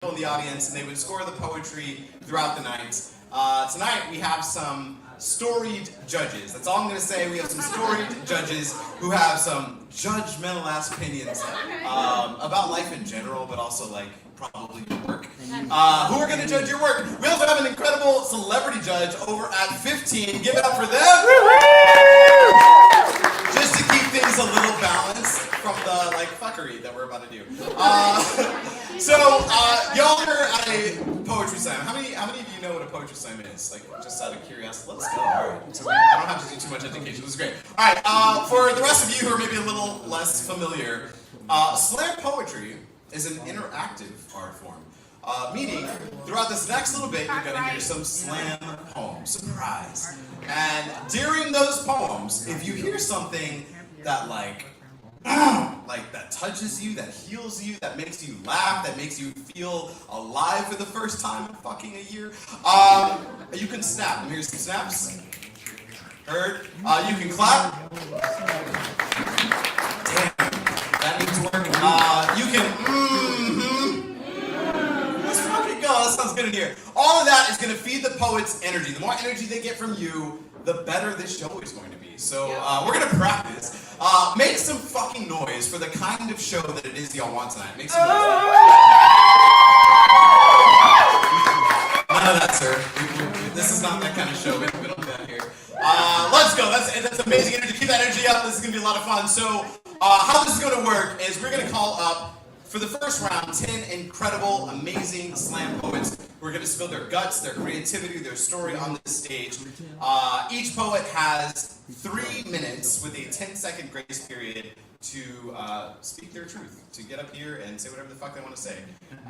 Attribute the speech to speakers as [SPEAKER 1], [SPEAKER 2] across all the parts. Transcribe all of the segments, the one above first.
[SPEAKER 1] in the audience, and they would score the poetry throughout the night. Tonight we have some storied judges. That's all I'm going to say. We have some storied judges who have some judgmental ass opinions about life in general, but also like probably your work. Who are going to judge your work? We also have an incredible celebrity judge over at 15. Give it up for them. Just to keep things a little balanced from the like fuckery that we're about to do. Y'all are at a poetry slam. How many of you know what a poetry slam is? Like, just out of curiosity. Let's go. All right. So I don't have to do too much education. This is great. All right. For the rest of you who are maybe a little less familiar, slam poetry is an interactive art form. Meaning, throughout this next little bit, you're going to hear some slam poems. Surprise. And during those poems, if you hear something that like that touches you, that heals you, that makes you laugh, that makes you feel alive for the first time in fucking a year, you can snap. Let me hear some snaps. Heard? You can clap. Damn, that needs to work. You can Let's fucking go. That sounds good in here. All of that is going to feed the poets energy. The more energy they get from you, the better this show is going to be. So we're going to practice. Make some fucking noise for the kind of show that it is y'all want tonight. Make some noise. None of that, sir. This is not that kind of show. We don't do that here. Let's go. That's amazing energy. Keep that energy up. This is going to be a lot of fun. So how this is going to work is we're going to call up, for the first round, 10 incredible, amazing slam poets who are going to spill their guts, their creativity, their story on the stage. Each poet has 3 minutes with a 10-second grace period to speak their truth, to get up here and say whatever the fuck they want to say.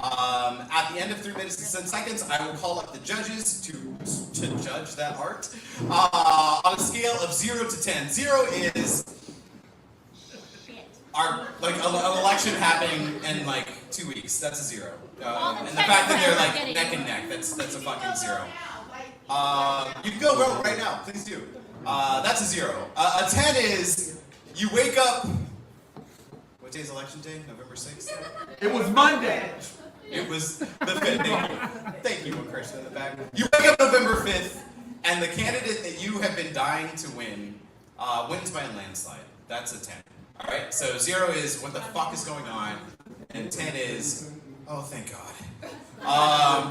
[SPEAKER 1] At the end of 3 minutes and 10 seconds, I will call up the judges to judge that art on a scale of 0 to 10. 0 is an election happening in like 2 weeks. That's a 0. And the fact that they're like neck and neck, that's a fucking 0. You can go vote right now, please do. That's a 0. A 10 is you wake up. What day is election day? November 6th?
[SPEAKER 2] It was Monday.
[SPEAKER 1] It was the 5th. Thank you, one person in the back. You wake up November 5th, and the candidate that you have been dying to win wins by a landslide. That's a 10. All right, so 0 is what the fuck is going on, and 10 is, oh, thank God.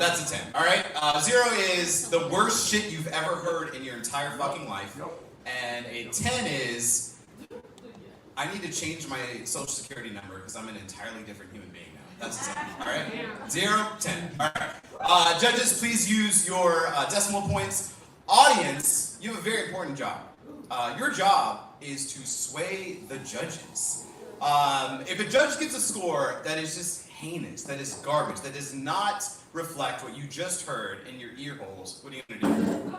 [SPEAKER 1] That's a 10, all right? 0 is the worst shit you've ever heard in your entire fucking life, and a 10 is, I need to change my social security number because I'm an entirely different human being now. That's a 10, all right? 0, 10, all right. Judges, please use your decimal points. Audience, you have a very important job. Your job is to sway the judges. If a judge gives a score that is just heinous, that is garbage, that does not reflect what you just heard in your ear holes, what are you going to do?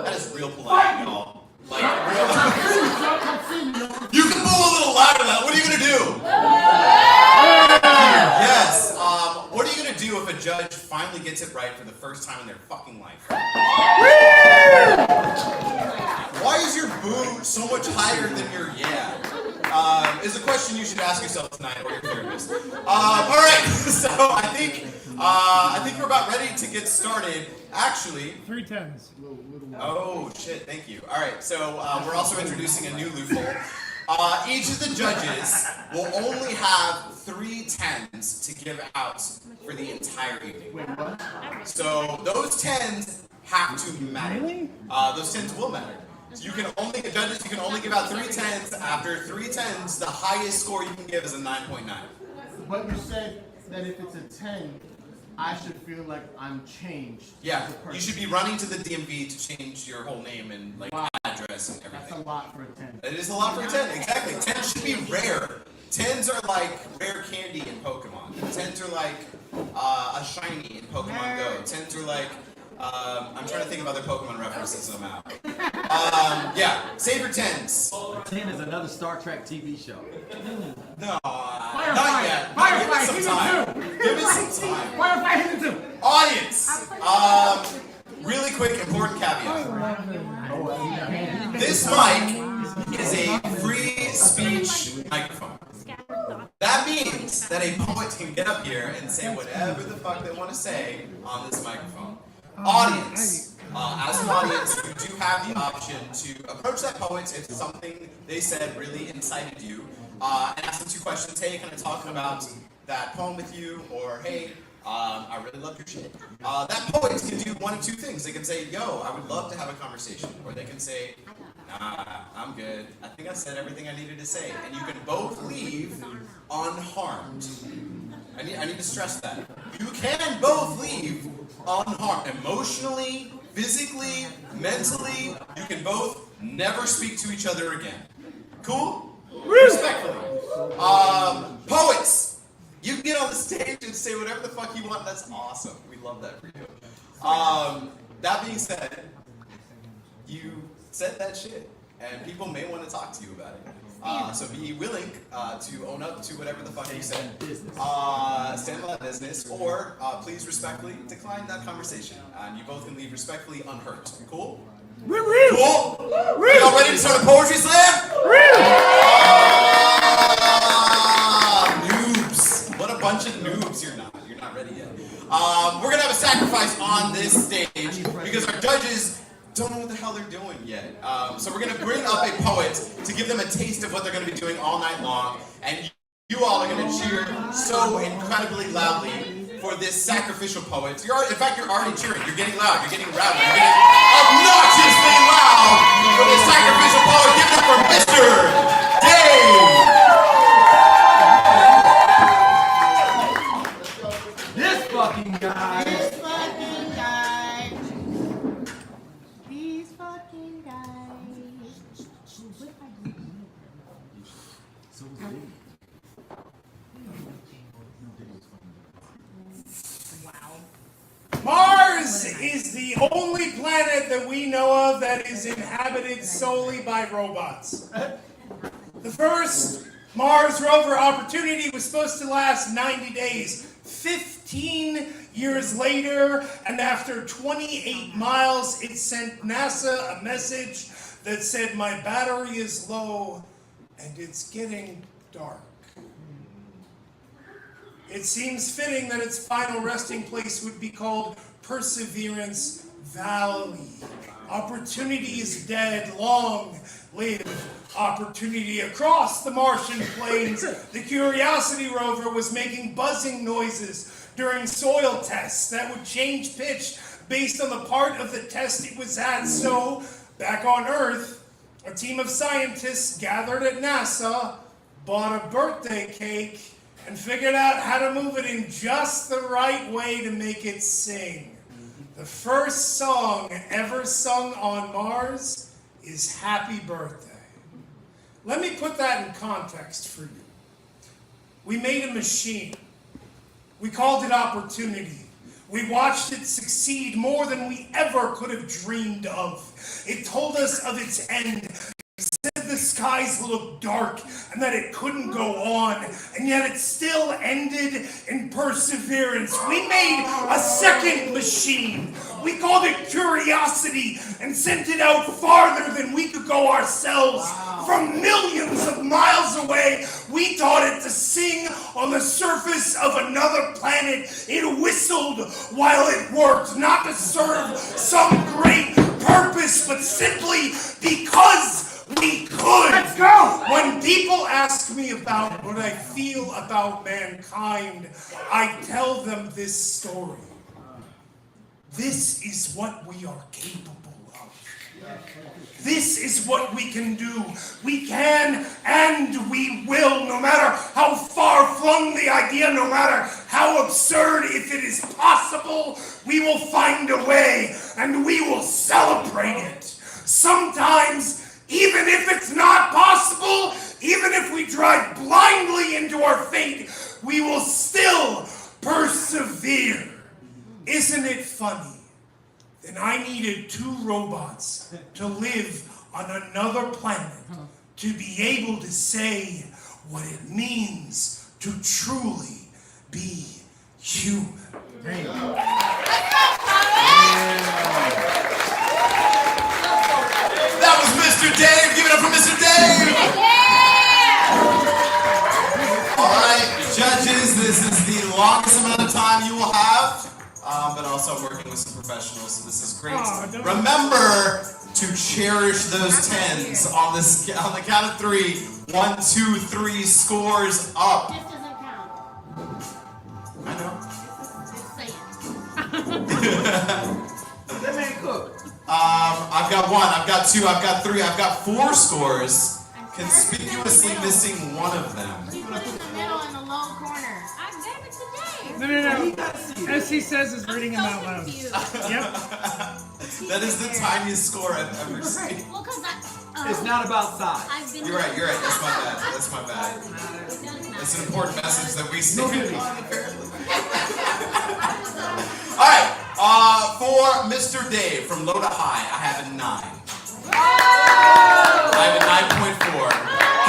[SPEAKER 1] That is real polite, y'all. Like, real. You can boo a little louder than that. What are you going to do? Yes. What are you going to do if a judge finally gets it right for the first time in their fucking life? Why is your boo so much higher than your yeah? Is a question you should ask yourself tonight or your therapist. All right, so I think we're about ready to get started. Actually,
[SPEAKER 3] 3 10s.
[SPEAKER 1] Oh shit! Thank you. All right, so we're also introducing a new loophole. Each of the judges will only have 3 10s to give out for the entire evening. So those 10s have to matter. Those 10s will matter. So you can only give out 3 10s. After 3 10s, the highest score you can give is a 9.9.
[SPEAKER 2] But you said that if it's a 10, I should feel like I'm changed.
[SPEAKER 1] Yeah, you should be running to the DMV to change your whole name and like address and everything.
[SPEAKER 2] That's a lot for a 10.
[SPEAKER 1] It is a lot for a 10, exactly. 10s should be rare. 10s are like rare candy in Pokemon. 10s are like a shiny in Pokemon Go. 10s are like I'm trying to think of other Pokemon references I'm out. Yeah, save your 10s.
[SPEAKER 4] 10 is another Star Trek TV show.
[SPEAKER 1] No,
[SPEAKER 3] Firefight.
[SPEAKER 1] not yet.
[SPEAKER 3] Firefight,
[SPEAKER 1] Give it some time. Give it some time.
[SPEAKER 3] Firefight, hit it too.
[SPEAKER 1] Audience, really quick, important caveat. This mic is a free speech microphone. That means that a poet can get up here and say whatever the fuck they want to say on this microphone. Audience, as an audience, you do have the option to approach that poet if something they said really incited you, and ask them 2 questions. Hey, kind of talking about that poem with you, or hey, I really love your shit. That poet can do 1 of 2 things. They can say, yo, I would love to have a conversation, or they can say, nah, I'm good. I think I said everything I needed to say. And you can both leave unharmed. I need to stress that. You can both leave unharmed. Emotionally, physically, mentally, you can both never speak to each other again. Cool? Respectfully. Poets, you can get on the stage and say whatever the fuck you want. That's awesome. We love that for you. That being said, you said that shit, and people may want to talk to you about it. So be willing to own up to whatever the fuck you said. Stand by that business, or please respectfully decline that conversation. And you both can leave respectfully unhurt. Cool? Cool? Y'all ready to start a poetry slam? Noobs. What a bunch of noobs. You're not ready yet. We're going to have a sacrifice on this stage because our judges don't know what the hell they're doing yet. So we're going to bring up a poet to give them a taste of what they're going to be doing all night long. And you all are going to cheer so incredibly loudly for this sacrificial poet. In fact, you're already cheering. You're getting loud. You're getting louder. You're getting obnoxiously loud for this sacrificial poet. Give it up for Mr. Dave.
[SPEAKER 4] This fucking guy.
[SPEAKER 3] Mars is the only planet that we know of that is inhabited solely by robots. The first Mars rover Opportunity was supposed to last 90 days. 15 years later, and after 28 miles, it sent NASA a message that said, "My battery is low and it's getting dark." It seems fitting that its final resting place would be called Perseverance Valley. Opportunity is dead. Long live Opportunity. Across the Martian plains, the Curiosity rover was making buzzing noises during soil tests that would change pitch based on the part of the test it was at. So, back on Earth, a team of scientists gathered at NASA, bought a birthday cake, and figured out how to move it in just the right way to make it sing. The first song ever sung on Mars is Happy Birthday. Let me put that in context for you. We made a machine. We called it Opportunity. We watched it succeed more than we ever could have dreamed of. It told us of its end. Said the skies looked dark and that it couldn't go on, and yet it still ended in perseverance. We made a second machine. We called it Curiosity and sent it out farther than we could go ourselves. From millions of miles away, we taught it to sing on the surface of another planet. It whistled while it worked, not to serve some great purpose, but simply because we could. Let's go! When people ask me about what I feel about mankind, I tell them this story. This is what we are capable of. This is what we can do. We can and we will, no matter how far-flung the idea, no matter how absurd, if it is possible, we will find a way and we will celebrate it. Sometimes, even if it's not possible, even if we drive blindly into our fate, we will still persevere. Isn't it funny? Then I needed 2 robots to live on another planet to be able to say what it means to truly be human.
[SPEAKER 1] That was Mr. Dave. Give it up for Mr. Dave. All right. amount of time you will have, but also I'm working with some professionals, so this is great. Remember to cherish those tens on the count of 3. 1, 2, 3, scores up.
[SPEAKER 5] This doesn't count.
[SPEAKER 1] I know.
[SPEAKER 5] Just saying.
[SPEAKER 4] That man cook.
[SPEAKER 1] I've got 1, I've got 2, I've got 3, I've got 4 scores. Conspicuously missing one of them.
[SPEAKER 5] You put it in the middle in the low corner. I gave it to Dave.
[SPEAKER 3] No. As he says, is reading him out loud.
[SPEAKER 5] Confused.
[SPEAKER 3] Yep.
[SPEAKER 1] That is the tiniest score I've ever seen.
[SPEAKER 5] Well, because
[SPEAKER 4] It's not about size.
[SPEAKER 5] I've been.
[SPEAKER 1] You're right. That's my bad. That's my bad. It's an important message that we say. Alright, for Mr. Dave from low to high, I have a 9. I have a 9.4.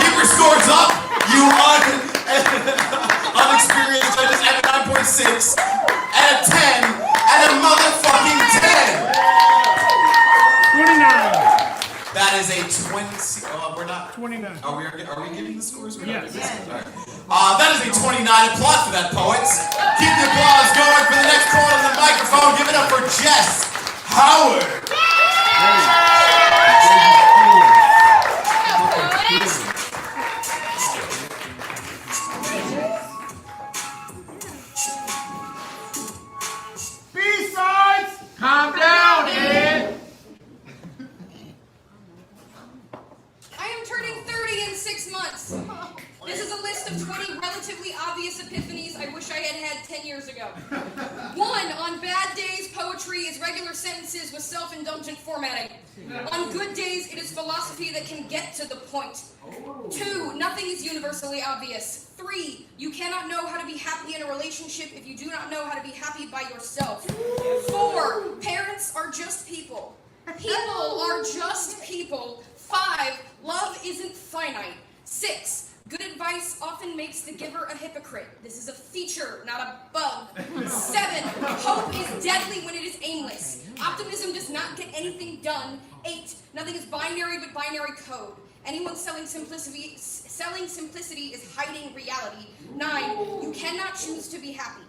[SPEAKER 1] Keep your scores up, you unexperienced judges. I have a 9.6, and a 10, and a motherfucking 10.
[SPEAKER 3] 29.
[SPEAKER 1] That is a 20. We're not.
[SPEAKER 3] 29.
[SPEAKER 1] Are we giving the scores? We're not
[SPEAKER 3] Yes.
[SPEAKER 1] giving the scores. All right. That is a 29. Applaud for that, poets. Keep the applause going for the next call on the microphone. Give it up for Jess Howard.
[SPEAKER 2] B-sides!
[SPEAKER 4] Calm down, Ed.
[SPEAKER 6] I am turning 30 in 6 months. This is a list of 20 relatively obvious epiphanies I wish I had had 10 years ago. 1. On bad days, poetry is regular sentences with self-indulgent formatting. On good days, it is philosophy that can get to the point. 2. Nothing is universally obvious. 3. You cannot know how to be happy in a relationship if you do not know how to be happy by yourself. 4. Parents are just people. People are just people. 5. Love isn't finite. 6. Good advice often makes the giver a hypocrite. This is a feature, not a bug. 7. Hope is deadly when it is aimless. Optimism does not get anything done. 8. Nothing is binary but binary code. Anyone selling simplicity is hiding reality. 9. You cannot choose to be happy,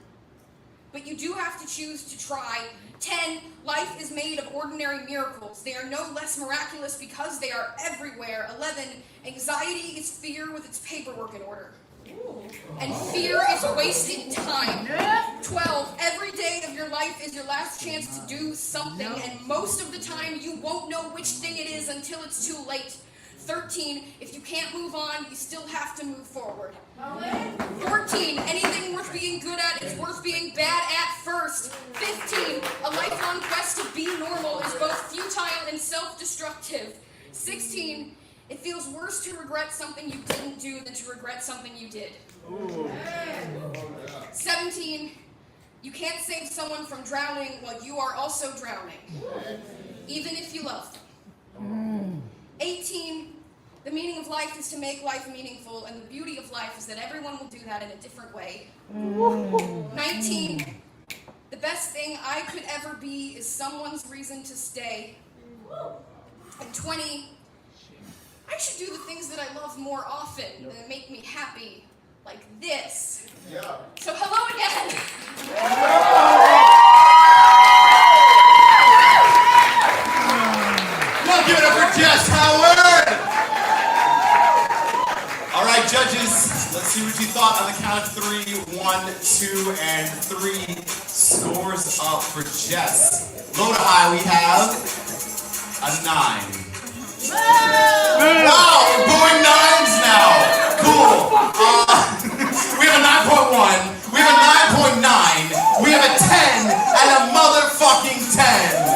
[SPEAKER 6] but you do have to choose to try. 10. Life is made of ordinary miracles. They are no less miraculous because they are everywhere. 11. Anxiety is fear with its paperwork in order. And fear is wasted time. 12. Every day of your life is your last chance to do something, and most of the time you won't know which thing it is until it's too late. 13. If you can't move on, you still have to move forward. 14. Anything worth being good at is worth being bad at first. 15. A lifelong quest to be normal is both futile and self-destructive. 16. It feels worse to regret something you didn't do than to regret something you did. 17. You can't save someone from drowning while you are also drowning, even if you love them. 18. The meaning of life is to make life meaningful, and the beauty of life is that everyone will do that in a different way. 19. The best thing I could ever be is someone's reason to stay. And 20. I should do the things that I love more often that make me happy, like this.
[SPEAKER 2] Yeah.
[SPEAKER 6] So hello again.
[SPEAKER 1] Well, give it up for Jess Howard! All right, judges, let's see what you thought on the count of 3. 1, 2, and 3. Scores up for Jess. Low to high, we have a 9. Wow, we're booing 9s now. Cool. We have a 9.1. We have a 9.9. We have a 10 and a motherfucking 10.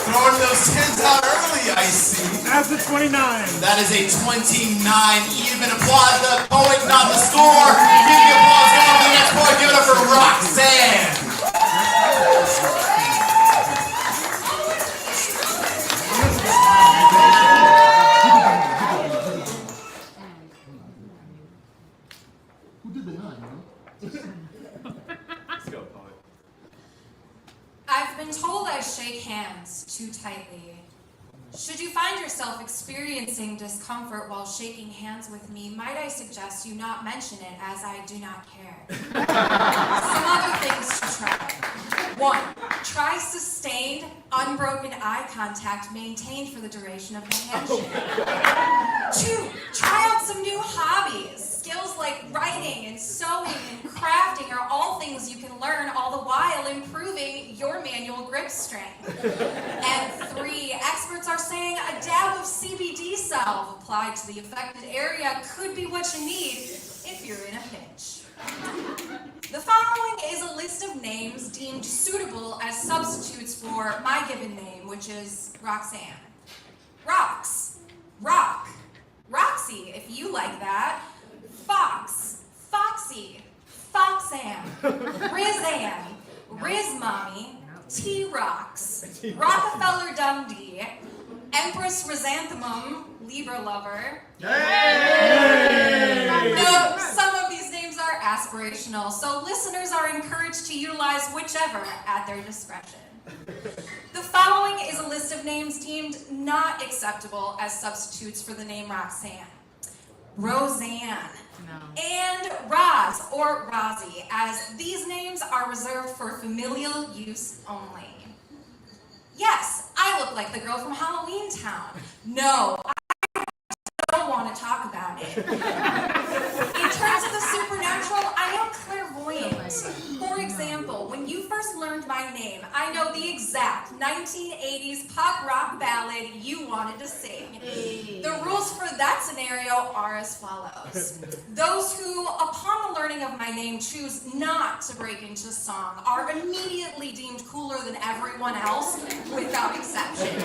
[SPEAKER 1] Throwing those 10s out early, I see.
[SPEAKER 3] That's a 29.
[SPEAKER 1] That is a 29. Even applaud the poet, not the score. Give the applause going for the next poet. Give it up for Roxanne.
[SPEAKER 2] Who did the 9, man?
[SPEAKER 4] Let's go, poet.
[SPEAKER 7] I've been told I shake hands too tightly. Should you find yourself experiencing discomfort while shaking hands with me, might I suggest you not mention it, as I do not care. Some other things to try. 1. Try sustained, unbroken eye contact maintained for the duration of the handshake. 2. Try out some new hobbies. Skills like writing and sewing and crafting are all things you can learn, all the while improving your manual grip strength. And 3. Experts are saying a dab of CBD salve applied to the affected area could be what you need if you're in a pinch. The following is a list of names deemed suitable as substitutes for my given name, which is Roxanne. Rox, Rock, Roxy, if you like that. Fox, Foxy, Foxanne, Rizanne, Rizmommy, T-Rox, Rockefeller Dundee, Empress Chrysanthemum, Libra Lover. No, some of these names are aspirational, so listeners are encouraged to utilize whichever at their discretion. The following is a list of names deemed not acceptable as substitutes for the name Roxanne. Roseanne, and Roz or Rozzy, as these names are reserved for familial use only. Yes, I look like the girl from Halloween Town. No, I don't want to talk about it. In terms of the supernatural, I am clairvoyant. For example, when you first learned my name, I know the exact 1980s pop rock ballad you wanted to sing. The rules for that scenario are as follows. Those who, upon the learning of my name, choose not to break into song are immediately deemed cooler than everyone else, without exception.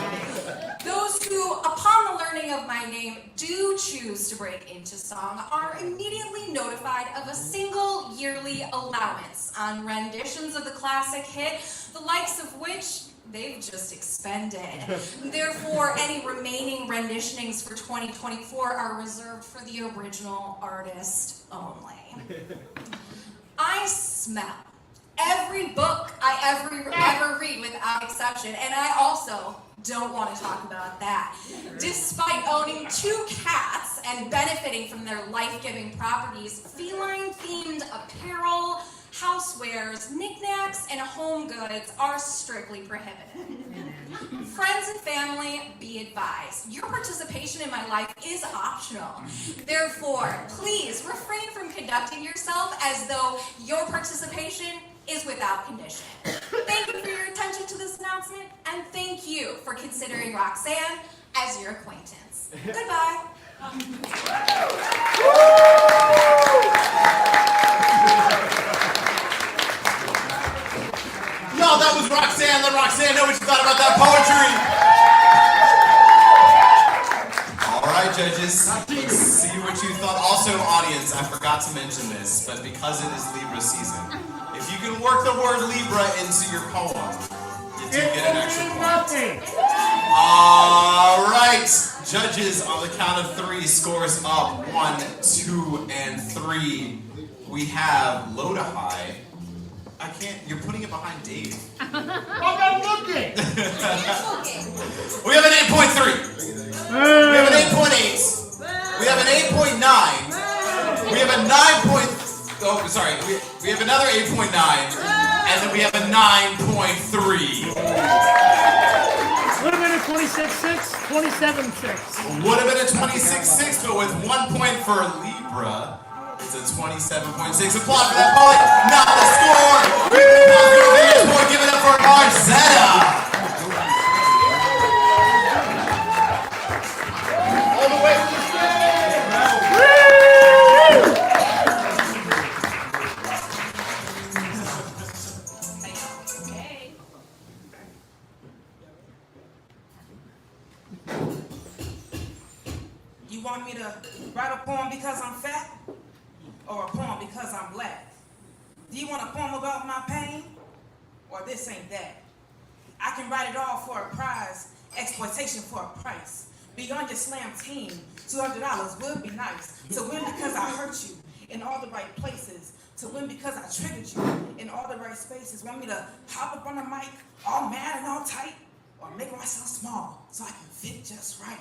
[SPEAKER 7] Those who, upon the learning of my name, do choose to break into song are immediately notified of a single yearly allowance on renditions of the classic hit, the likes of which they've just expended. Therefore, any remaining renditionings for 2024 are reserved for the original artist only. I smell every book I ever read without exception, and I also don't want to talk about that. Despite owning 2 cats and benefiting from their life-giving properties, feline-themed apparel, housewares, knickknacks, and home goods are strictly prohibited. Friends and family, be advised, your participation in my life is optional. Therefore, please refrain from conducting yourself as though your participation is without condition. Thank you for your attention to this announcement, and thank you for considering Roxanne as your acquaintance. Goodbye.
[SPEAKER 1] Y'all, that was Roxanne. Let Roxanne know what you thought about that poetry. All right, judges. Let's see what you thought. Also, audience, I forgot to mention this, but because it is Libra season, if you can work the word Libra into your poem, you do get an extra point. All right, judges, on the count of 3, scores up 1, 2, and 3. We have low to high. I can't, you're putting it behind Dave.
[SPEAKER 2] I'm not looking!
[SPEAKER 1] We have an 8.3. We have an 8.8. We have an 8.9. We have a 9. Oh, sorry. We have another 8.9. And then we have a 9.3.
[SPEAKER 8] Would have been a 26.6, 27.6.
[SPEAKER 1] Would have been a 26.6, but with 1 point for Libra, it's a 27.6. Applaud for that poet. Not the score. Give it up for Arzetta. All the way from the
[SPEAKER 9] You want me to write a poem because I'm fat? Or a poem because I'm black? Do you want a poem about my pain? Or this ain't that? I can write it all for a prize, exploitation for a price. Be on your slam team, $200 would be nice. To win because I hurt you in all the right places. To win because I triggered you in all the right spaces. Want me to hop up on the mic, all mad and all tight? or making myself small so I can fit just right.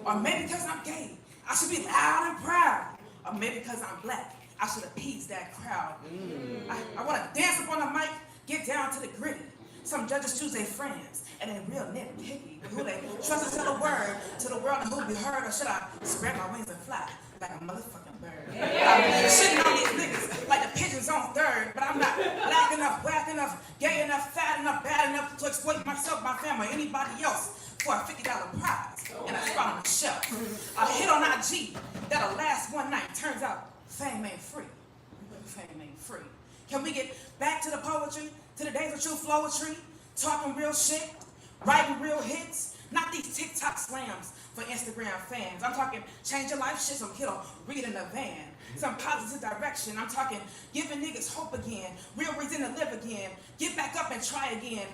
[SPEAKER 9] Or maybe because I'm gay, I should be loud and proud. Or maybe because I'm black, I should appease that crowd. I want to dance up on the mic, get down to the gritty. Some judges choose their friends, and they real nitpicky. Who they trust to tell a word to the world and who be heard, or should I spread my wings and fly like a motherfucking bird? I'm shitting on these niggas like the pigeons on third, but I'm not black enough, whack enough, gay enough, fat enough, bad enough to exploit myself, my family, or anybody else for a $50 prize and a spot on the shelf. A hit on IG that'll last one night. Turns out fame ain't free. Fame ain't free. Can we get back to the poetry, to the days of true flowetry, talking real shit, writing real hits, not these TikTok slams for Instagram fans. I'm talking change your life shit some kid'll read in the van. Some positive direction. I'm talking giving niggas hope again, real reason to live again, get back up and try again.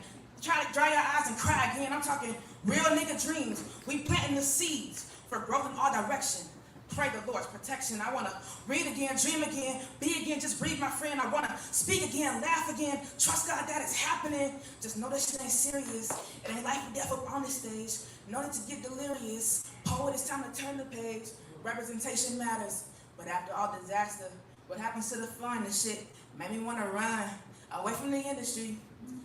[SPEAKER 9] Try to dry your eyes and cry again. I'm talking real nigga dreams. We planting the seeds for growth in all direction. Pray the Lord's protection. I want to read again, dream again, be again, just breathe, my friend. I want to speak again, laugh again, trust God that it's happening. Just know that shit ain't serious. It ain't life or death up on the stage. No need to get delirious. Poet, it's time to turn the page. Representation matters. But after all disaster, what happens to the fun and shit made me want to run away from the industry.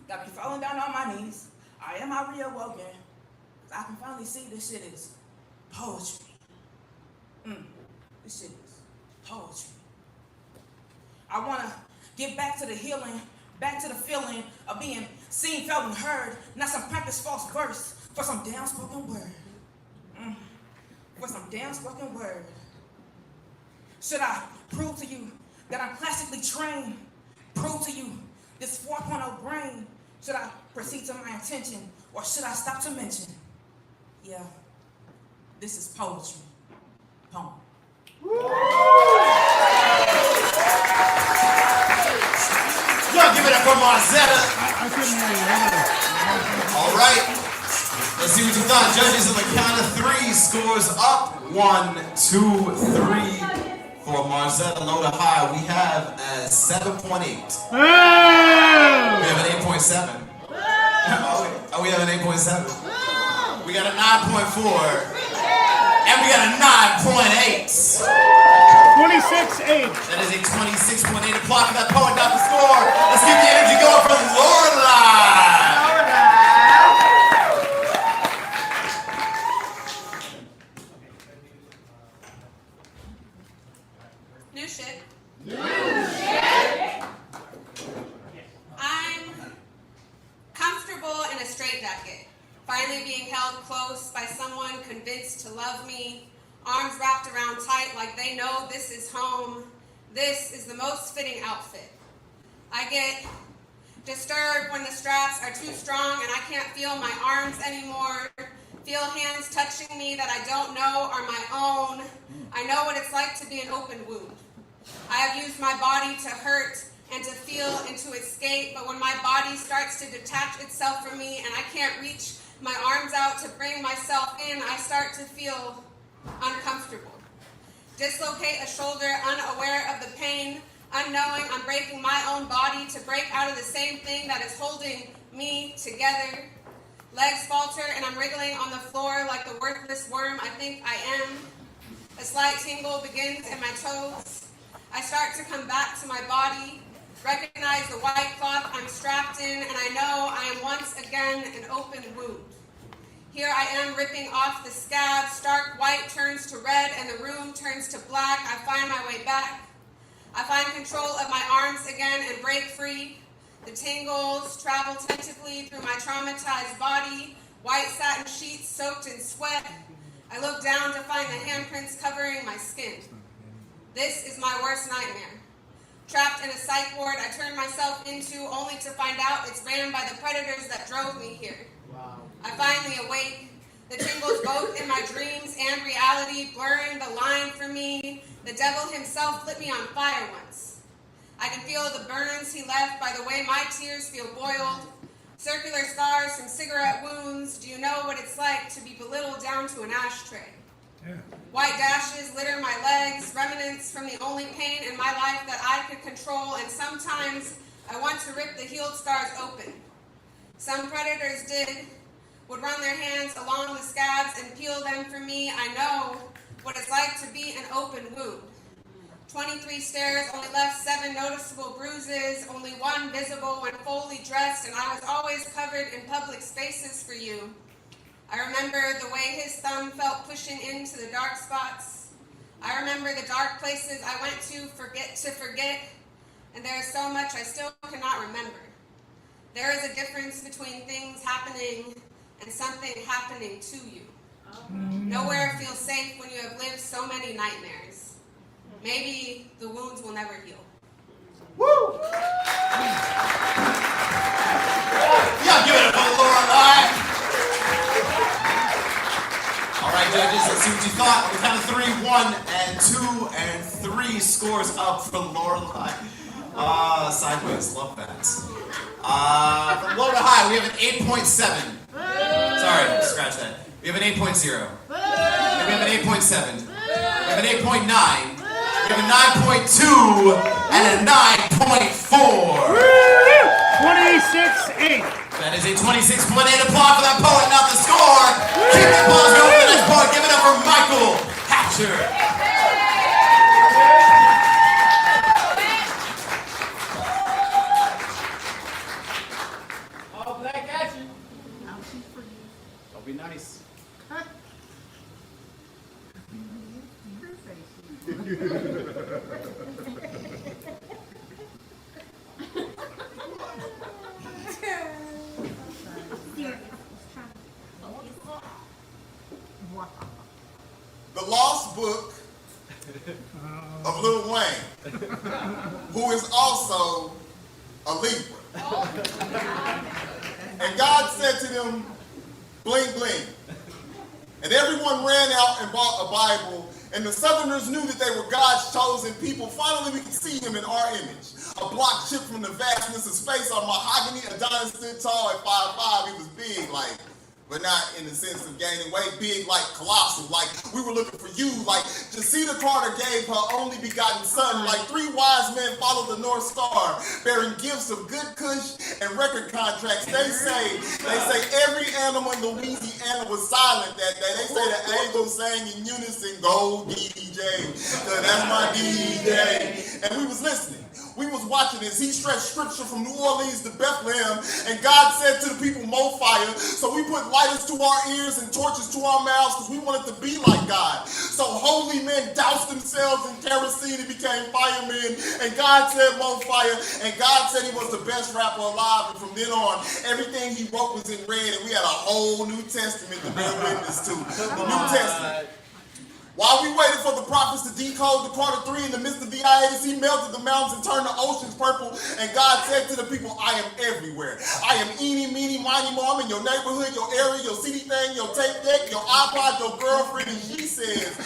[SPEAKER 9] Got me falling down on my knees. Am I reawoken? I can finally see this shit is poetry. This shit is poetry. I want to get back to the healing, back to the feeling of being seen, felt, and heard, not some practice false verse for some damn spoken word. For some damn spoken word. Should I prove to you that I'm classically trained? Prove to you this 4.0 brain? Should I proceed to my intention, or should I stop to mention? Yeah, this is poetry. Poem.
[SPEAKER 1] Y'all give it up for Marzetta.
[SPEAKER 2] I couldn't hear you.
[SPEAKER 1] All right. Let's see what you thought. Judges on the count of three. Scores up. 1, 2, 3. For Marzetta, low to high, we have a 7.8. We have an 8.7. Oh, we have an 8.7. We got a 9.4. And we got a 9.8.
[SPEAKER 8] 26-8.
[SPEAKER 1] That is a 26.8 o'clock. That poet got the score. Let's keep the energy going from Lorelai.
[SPEAKER 6] New shit. I'm comfortable in a straitjacket, finally being held close by someone convinced to love me, arms wrapped around tight like they know this is home. This is the most fitting outfit. I get disturbed when the straps are too strong and I can't feel my arms anymore. Feel hands touching me that I don't know are my own. I know what it's like to be an open wound. I have used my body to hurt and to feel and to escape, but when my body starts to detach itself from me and I can't reach my arms out to bring myself in, I start to feel uncomfortable. Dislocate a shoulder, unaware of the pain, unknowing I'm breaking my own body to break out of the same thing that is holding me together. Legs falter and I'm wriggling on the floor like the worthless worm I think I am. A slight tingle begins in my toes. I start to come back to my body, recognize the white cloth I'm strapped in, and I know I am once again an open wound. Here I am ripping off the scab, stark white turns to red and the room turns to black. I find my way back. I find control of my arms again and break free. The tingles travel tentatively through my traumatized body, white satin sheets soaked in sweat. I look down to find the handprints covering my skin. This is my worst nightmare. Trapped in a psych ward I turned myself into only to find out it's ran by the predators that drove me here. I finally awake. The tingles both in my dreams and reality, blurring the line for me. The devil himself lit me on fire once. I can feel the burns he left by the way my tears feel boiled. Circular scars from cigarette wounds. Do you know what it's like to be belittled down to an ashtray? Yeah. White dashes litter my legs, remnants from the only pain in my life that I could control, and sometimes I want to rip the healed scars open. Some predators did
[SPEAKER 10] would run their hands along the scabs and peel them for me. I know what it's like to be an open wound. 23 stares only left 7 noticeable bruises, only 1 visible when fully dressed, and I was always covered in public spaces for you. I remember the way his thumb felt pushing into the dark spots. I remember the dark places I went to forget, and there is so much I still cannot remember. There is a difference between things happening and something happening to you. Nowhere feels safe when you have lived so many nightmares. Maybe the wounds will never heal.
[SPEAKER 1] Woo! Y'all give it up for the Lorelei. All right, judges, let's see what you thought. On the count of 3, 1 and 2 and 3 scores up for Lorelei. Sideways, love that. From low to high, we have an 8.7. Sorry, scratch that. We have an 8.0. We have an 8.7. We have an 8.9. We have a 9.2 and a 9.4.
[SPEAKER 8] 26-8.
[SPEAKER 1] That is a 26.8 applause for that poet, not the score. Keep the applause going for the next poet. Give it up for Michael Hatcher.
[SPEAKER 4] All black action.
[SPEAKER 1] Don't be nice.
[SPEAKER 11] The Lost Book of Lil Wayne, who is also a Libra. And God said to them, bling, bling. And everyone ran out and bought a Bible, and the Southerners knew that they were God's chosen people. Finally, we could see him in our image. A block chip from the vastness of space on mahogany. Adonis stood tall at 5'5". He was big, like, but not in the sense of gaining weight, big like colossal, like we were looking for you, like Jacita Carter gave her only begotten son, like 3 wise men followed the North Star, bearing gifts of good kush and record contracts. They say every animal in Louisiana was silent that day. They say the angels sang in unison, go DJ, that's my DJ. And we was listening. We was watching as he stretched scripture from New Orleans to Bethlehem, and God said to the people, more fire. So we put lighters to our ears and torches to our mouths because we wanted to be like God. So holy men doused themselves in kerosene and became firemen, and God said more fire, and God said he was the best rapper alive, and from then on, everything he wrote was in red, and we had a whole New Testament to bear witness to. The New Testament. While we waited for the prophets to decode the Carter 3 in the midst of the hiatus, he melted the mountains and turned the oceans purple. And God said to the people, I am everywhere. I am eeny, meeny, miny, mo. I'm in your neighborhood, your area, your CD thing, your tape deck, your iPod, your girlfriend. And she says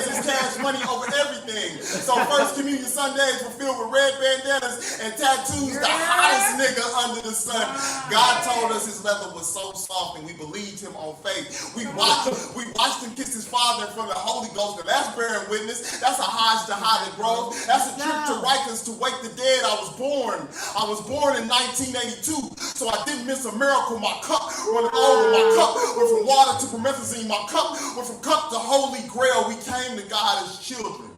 [SPEAKER 11] it's cash money over everything. So First Communion Sundays were filled with red bandanas and tattoos, the hottest nigga under the sun. God told us his leather was so soft, and we believed him on faith. We watched him kiss his father in front of the Holy Ghost, and that's bearing witness. That's a Hajj to Hajj Grove. That's a trip to Rikers to wake the dead. I was born in 1982, so I didn't miss a miracle. My cup running over. My cup went from water to promethazine. My cup went from cup to Holy Grail. We came to God as children.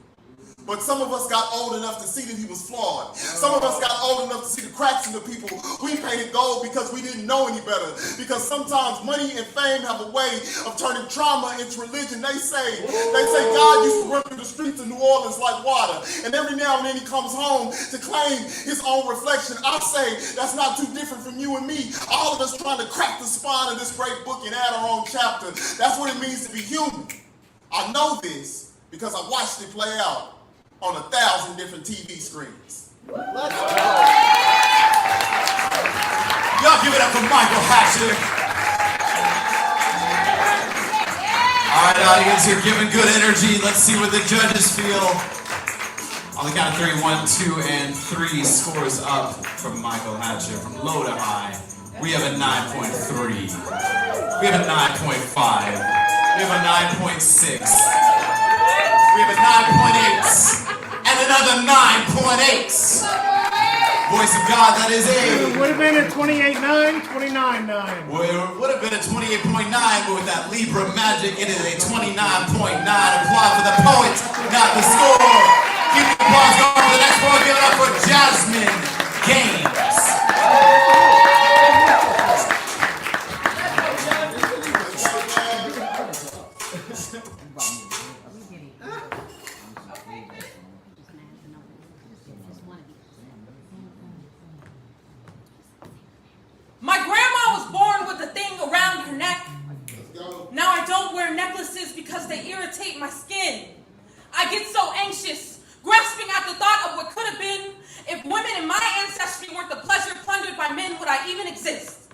[SPEAKER 11] But some of us got old enough to see that he was flawed. Some of us got old enough to see the cracks in the people. We painted gold because we didn't know any better. Because sometimes money and fame have a way of turning trauma into religion. They say God used to run through the streets of New Orleans like water. And every now and then he comes home to claim his own reflection. I say that's not too different from you and me. All of us trying to crack the spine of this great book and add our own chapter. That's what it means to be human. I know this because I watched it play out on 1,000 different TV screens. Let's go.
[SPEAKER 1] Y'all give it up for Michael Hatcher. All right, audience, you're giving good energy. Let's see what the judges feel. On the count of 3, 1, 2, and 3 scores up from Michael Hatcher. From low to high, we have a 9.3. We have a 9.5. We have a 9.6. We have a 9.8. And another 9.8. Boy, voice of God, that is
[SPEAKER 8] It
[SPEAKER 1] a...
[SPEAKER 8] would have been a 28-9, 29-9.
[SPEAKER 1] Would have been a 28.9, but with that Libra magic, it is a 29.9. Applause for the poet, not the score. Keep the applause going for the next one. Give it up for Jasmine Gaines.
[SPEAKER 9] My grandma was born with a thing around her neck. Now I don't wear necklaces because they irritate my skin. I get so anxious, grasping at the thought of what could have been. If women in my ancestry weren't the pleasure plundered by men, would I even exist?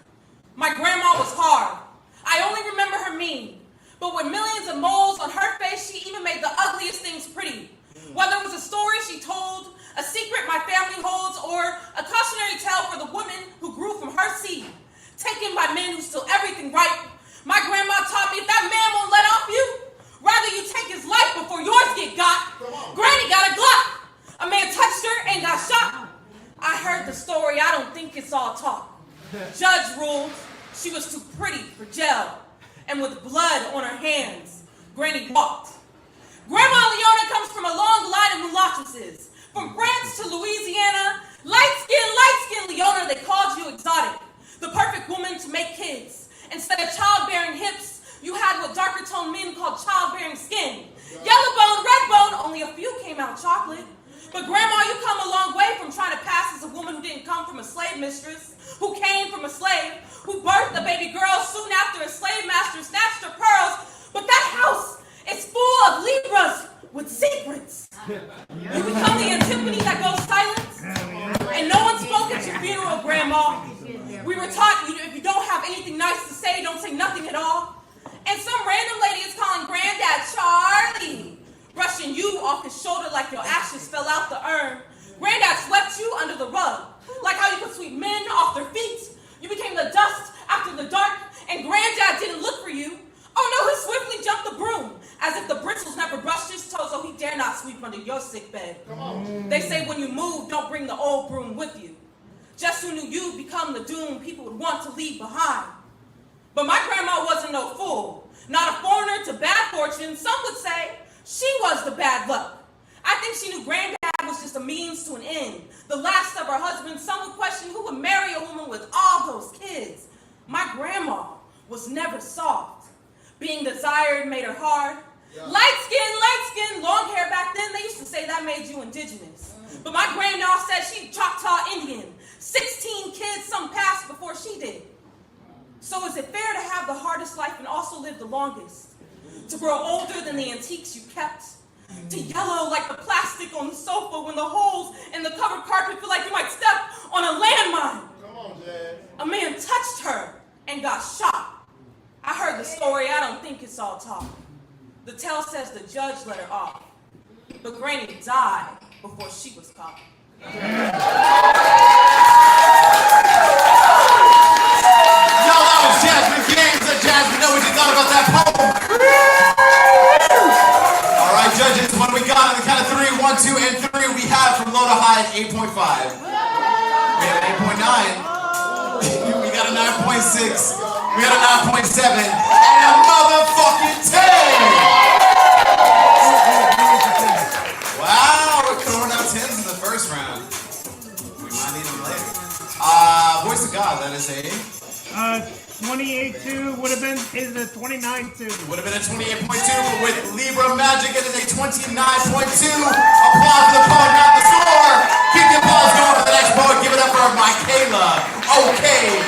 [SPEAKER 9] My grandma was hard. I only remember her mean. But with millions of moles on her face, she even made the ugliest things pretty. Whether it was a story she told, a secret my family holds, or a cautionary tale for the woman who grew from her seed, taken by men who steal everything right. My grandma taught me if that man won't let off you, rather you take his life before yours get got. Granny got a Glock. A man touched her and got shot. I heard the story. I don't think it's all talk. Judge ruled she was too pretty for jail, and with blood on her hands, Granny walked. Grandma Leona comes from a long line of mulattresses. From France to Louisiana, light-skinned Leona, they called you exotic. The perfect woman to make kids. Instead of childbearing hips, you had what darker toned men called childbearing skin. Yellow bone, red bone, only a few came out chocolate. But grandma, you come a long way from trying to pass as a woman who didn't come from a slave mistress, who came from a slave, who birthed a baby girl soon after a slave master snatched her pearls. But that house is full of Libras with secrets. You become the antiphony that goes silent, and no one spoke at your funeral, grandma. We were taught if you don't have anything nice to say, don't say nothing at all. And some random lady is calling Granddad Charlie, brushing you off his shoulder like your ashes fell out the urn. Granddad swept you under the rug, like how you could sweep men off their feet. You became the dust after the dark, and Granddad didn't look for you. Oh no, he swiftly jumped the broom, as if the bristles never brushed his toes, so he dare not sweep under your sick bed. They say when you move, don't bring the old broom with you. Just who knew you'd become the doom people would want to leave behind. But my grandma wasn't no fool, not a foreigner to bad fortune. Some would say she was the bad luck. I think she knew Granddad was just a means to an end, the last of her husband. Some would question who would marry a woman with all those kids. My grandma was never soft. Being desired made her hard. Yeah. Light skin, long hair back then, they used to say that made you indigenous. But my grandma said she Choctaw Indian. 16 kids, some passed before she did. So is it fair to have the hardest life and also live the longest? To grow older than the antiques you kept? To yellow like the plastic on the sofa when the holes in the covered carpet feel like you might step on a landmine?
[SPEAKER 11] Come on, Jazz.
[SPEAKER 9] A man touched her and got shot. I heard the story, I don't think it's all talk. The tale says the judge let her off, but Granny died before she was caught.
[SPEAKER 1] Yo, that was Jasmine Gaines. Jasmine, know what you thought about that poem? All right, judges, what do we got on the count of 3? 1, 2, and 3. We have from low to high 8.5. We have an 8.9. We got a 9.6. We got a 9.7 and a motherfucking 10! Wow, we're throwing out 10s in the first round. We might need them later. Voice of God, that is a...
[SPEAKER 8] 28-2 would have been, is a 29-2.
[SPEAKER 1] Would have been a 28.2, but with Libra Magic, it is a 29.2. Applause for the poet, not the score. Keep the applause going for the next poet. Give it up for Michaela. Okay.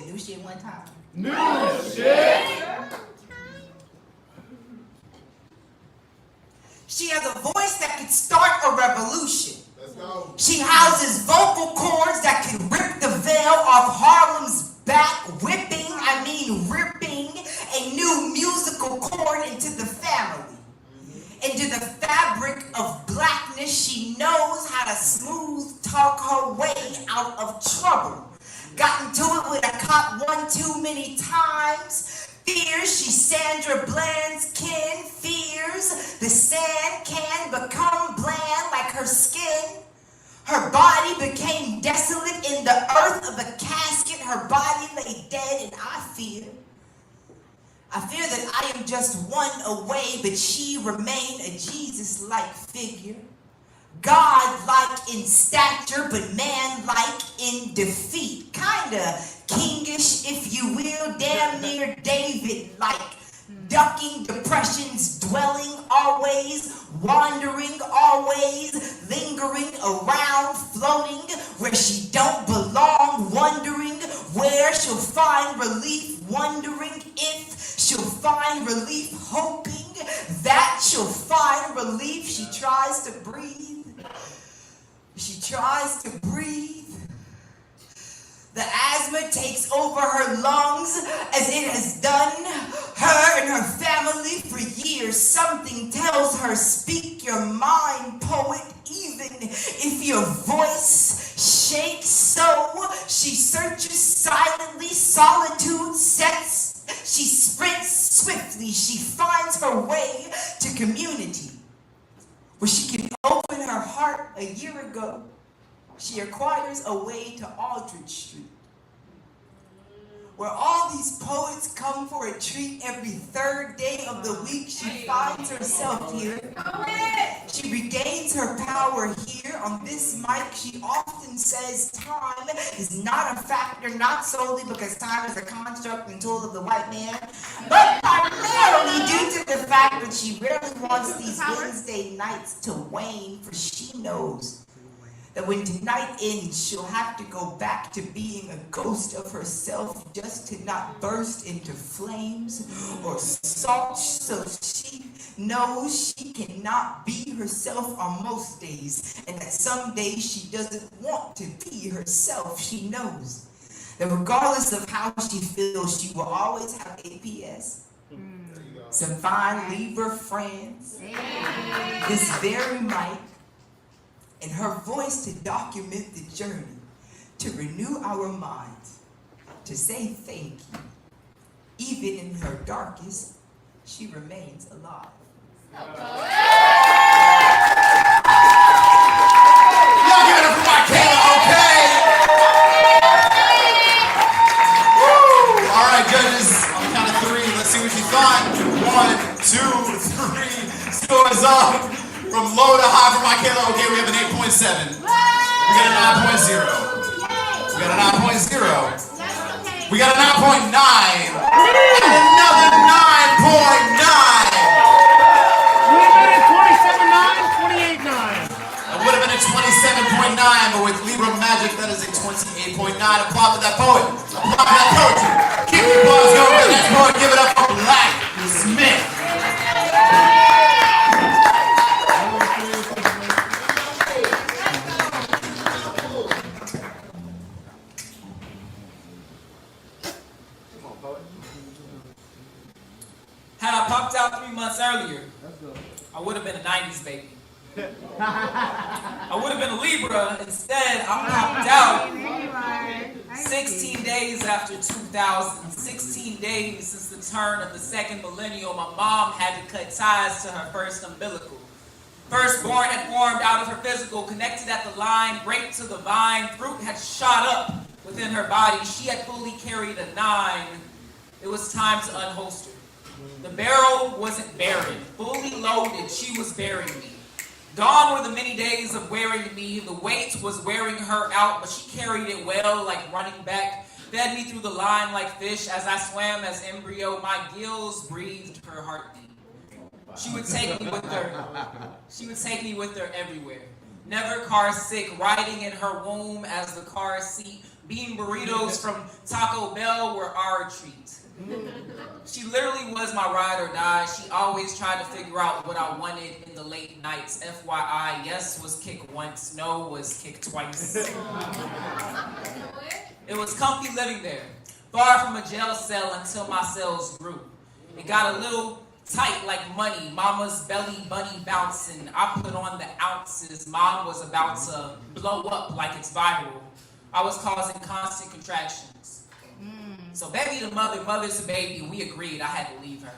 [SPEAKER 12] New shit one time.
[SPEAKER 11] New shit!
[SPEAKER 12] She has a voice that could start a revolution.
[SPEAKER 11] Let's go.
[SPEAKER 12] She houses vocal cords that can rip the veil off Harlem's back, ripping a new musical chord into the family. Into the fabric of blackness, she knows how to smooth talk her way out of trouble. Got into it with a cop one too many times. Fears she's Sandra Bland's kin. Fears the sand can become bland like her skin. Her body became desolate in the earth of a casket. Her body lay dead, and I fear that I am just one away, but she remained a Jesus-like figure. God-like in stature, but man-like in defeat. Kinda kingish, if you will, damn near David-like. Ducking depressions, dwelling always, wandering always, lingering around, floating where she don't belong, wondering where she'll find relief, wondering if she'll find relief, hoping that she'll find relief. She tries to breathe. She tries to breathe. The asthma takes over her lungs as it has done her and her family for years. Something tells her, speak your mind, poet, even if your voice shakes so. She searches silently, solitude sets. She sprints swiftly. She finds her way to community where she can open her heart. A year ago, she acquires a way to Aldrich Street, where all these poets come for a treat every third day of the week. She finds herself here. She regains her power here on this mic. She often says time is not a factor, not solely because time is a construct and tool of the white man, but primarily due to the fact that she rarely wants these Wednesday nights to wane, for she knows that when tonight ends, she'll have to go back to being a ghost of herself just to not burst into flames or salt. So she knows she cannot be herself on most days, and that some days she doesn't want to be herself. She knows that regardless of how she feels, she will always have APS, some fine Libra friends, this very mic, and her voice to document the journey, to renew our minds, to say thank you. Even in her darkest, she remains alive.
[SPEAKER 1] Y'all give it up for my Kayla, okay? Woo! All right, judges, on the count of three, let's see what you thought. 1, 2, 3, scores up. From low to high for my Kayla, okay, we have an 8.7. We got a 9.0. We got a 9.0. We got a 9.9. And another 9.9.
[SPEAKER 8] Would have been a 27.9, 28.9.
[SPEAKER 1] It would have been a 27.9, but with Libra magic, that is a 28.9. Applaud for that poet. Applaud for that poetry. Keep your applause going for the next poet. Give it up for Black Smith.
[SPEAKER 13] Had I popped out 3 months earlier, I would have been a 90s baby. I would have been a Libra. Instead, I popped out 16 days after 2000. 16 days since the turn of the second millennial. My mom had to cut ties to her first umbilical. Firstborn had formed out of her physical, connected at the line, raped to the vine. Fruit had shot up within her body. She had fully carried a 9. It was time to unholster. The barrel wasn't barren. Fully loaded, she was bearing me. Gone were the many days of wearing me. The weight was wearing her out, but she carried it well, like running back. Fed me through the line like fish. As I swam as embryo, my gills breathed her heartbeat. She would take me with her. She would take me with her everywhere. Never car sick, riding in her womb as the car seat. Bean burritos from Taco Bell were our treat. She literally was my ride or die. She always tried to figure out what I wanted in the late nights. FYI, yes was kick once, no was kick twice. It was comfy living there, far from a jail cell until my cells grew. It got a little tight like money, mama's belly bunny bouncing. I put on the ounces, mom was about to blow up like it's viral. I was causing constant contractions. So baby to mother, mother to baby, we agreed I had to leave her.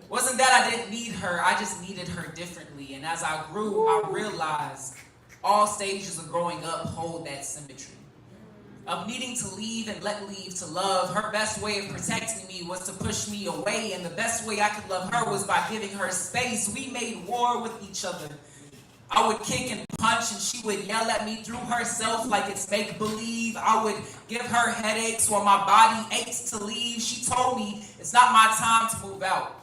[SPEAKER 13] Wasn't that I didn't need her, I just needed her differently. And as I grew, I realized all stages of growing up hold that symmetry. Of needing to leave and let leave to love. Her best way of protecting me was to push me away, and the best way I could love her was by giving her space. We made war with each other. I would kick and punch, and she would yell at me through herself like it's make-believe. I would give her headaches while my body ached to leave. She told me it's not my time to move out.